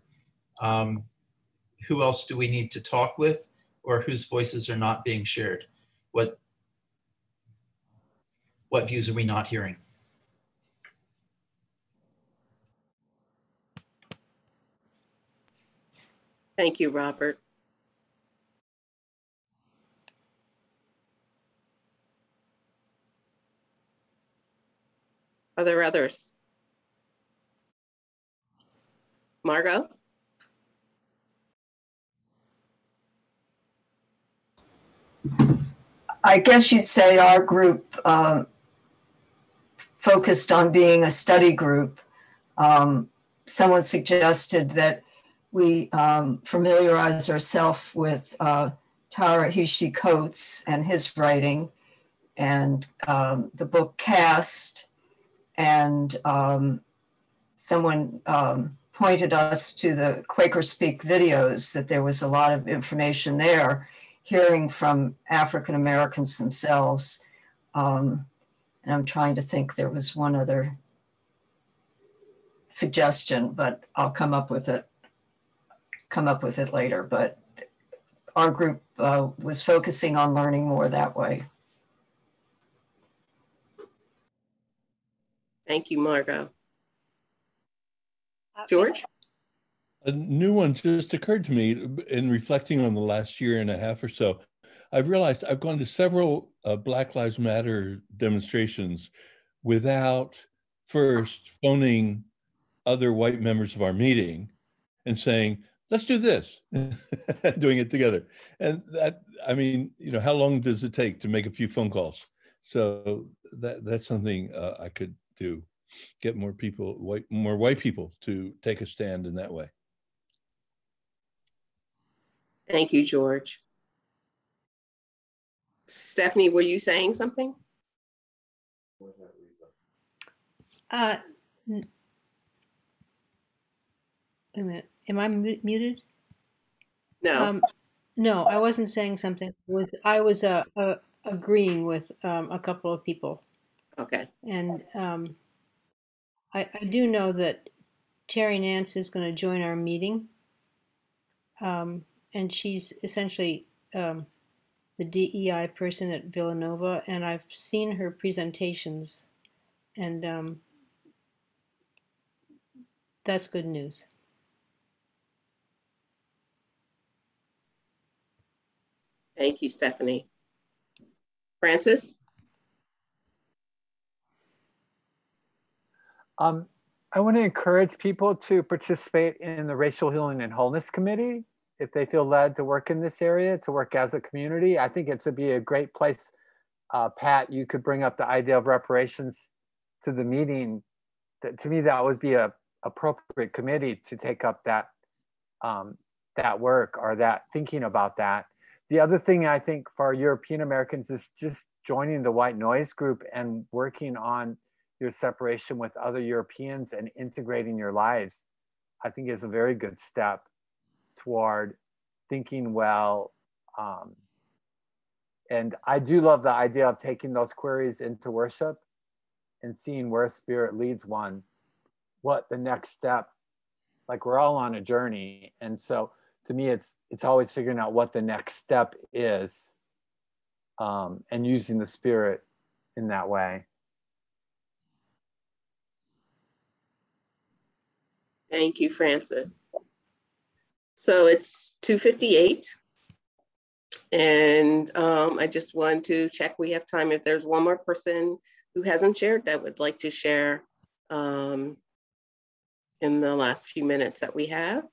who else do we need to talk with, or whose voices are not being shared? What views are we not hearing? Thank you, Robert. Are there others? Margot? I guess you'd say our group focused on being a study group. Someone suggested that we familiarize ourselves with Ta-Nehisi Coates and his writing, and the book Cast, and someone pointed us to the Quaker Speak videos, that there was a lot of information there, hearing from African Americans themselves. And I'm trying to think, there was one other suggestion, but I'll come up with it later. But our group was focusing on learning more that way. Thank you, Margot. George? A new one just occurred to me in reflecting on the last year and a half or so. I've realized I've gone to several Black Lives Matter demonstrations without first phoning other white members of our meeting and saying, let's do this, doing it together. And that, I mean, you know, how long does it take to make a few phone calls? So that's something I could do, get more people, more white people to take a stand in that way. Thank you, George. Stephanie, were you saying something? Wait a minute. Am I muted? No. No, I wasn't saying something. I was agreeing with a couple of people. Okay. And I do know that Terry Nance is going to join our meeting. And she's essentially the DEI person at Villanova, and I've seen her presentations, and that's good news. Thank you, Stephanie. Francis? I want to encourage people to participate in the Racial Healing and Wholeness Committee if they feel led to work in this area, to work as a community. I think it's to be a great place. Pat, you could bring up the idea of reparations to the meeting. To me, that would be a appropriate committee to take up that that work or that thinking about that. The other thing I think for European Americans is just joining the white noise group and working on your separation with other Europeans and integrating your lives, I think is a very good step toward thinking well. And I do love the idea of taking those queries into worship and seeing where spirit leads one, what the next step, like we're all on a journey. And so to me, it's always figuring out what the next step is, and using the spirit in that way. Thank you, Francis. So it's 2:58. And I just want to check we have time. If there's one more person who hasn't shared that would like to share in the last few minutes that we have.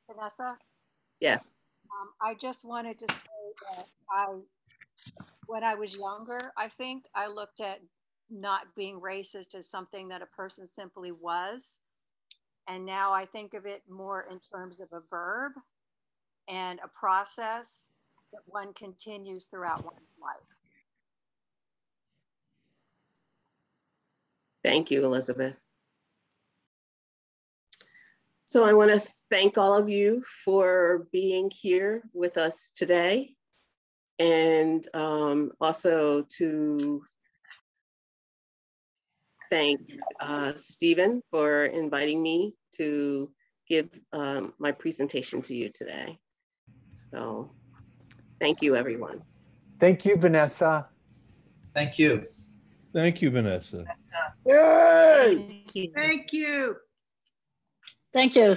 Vanessa? Yes. I just wanted to say that when I was younger, I think I looked at not being racist as something that a person simply was. And now I think of it more in terms of a verb and a process that one continues throughout one's life. Thank you, Elizabeth. So I want to thank all of you for being here with us today, and also to thank Stephen for inviting me to give my presentation to you today. So thank you, everyone. Thank you, Vanessa. Thank you. Thank you, Vanessa. Yay! Thank you. Thank you. Thank you.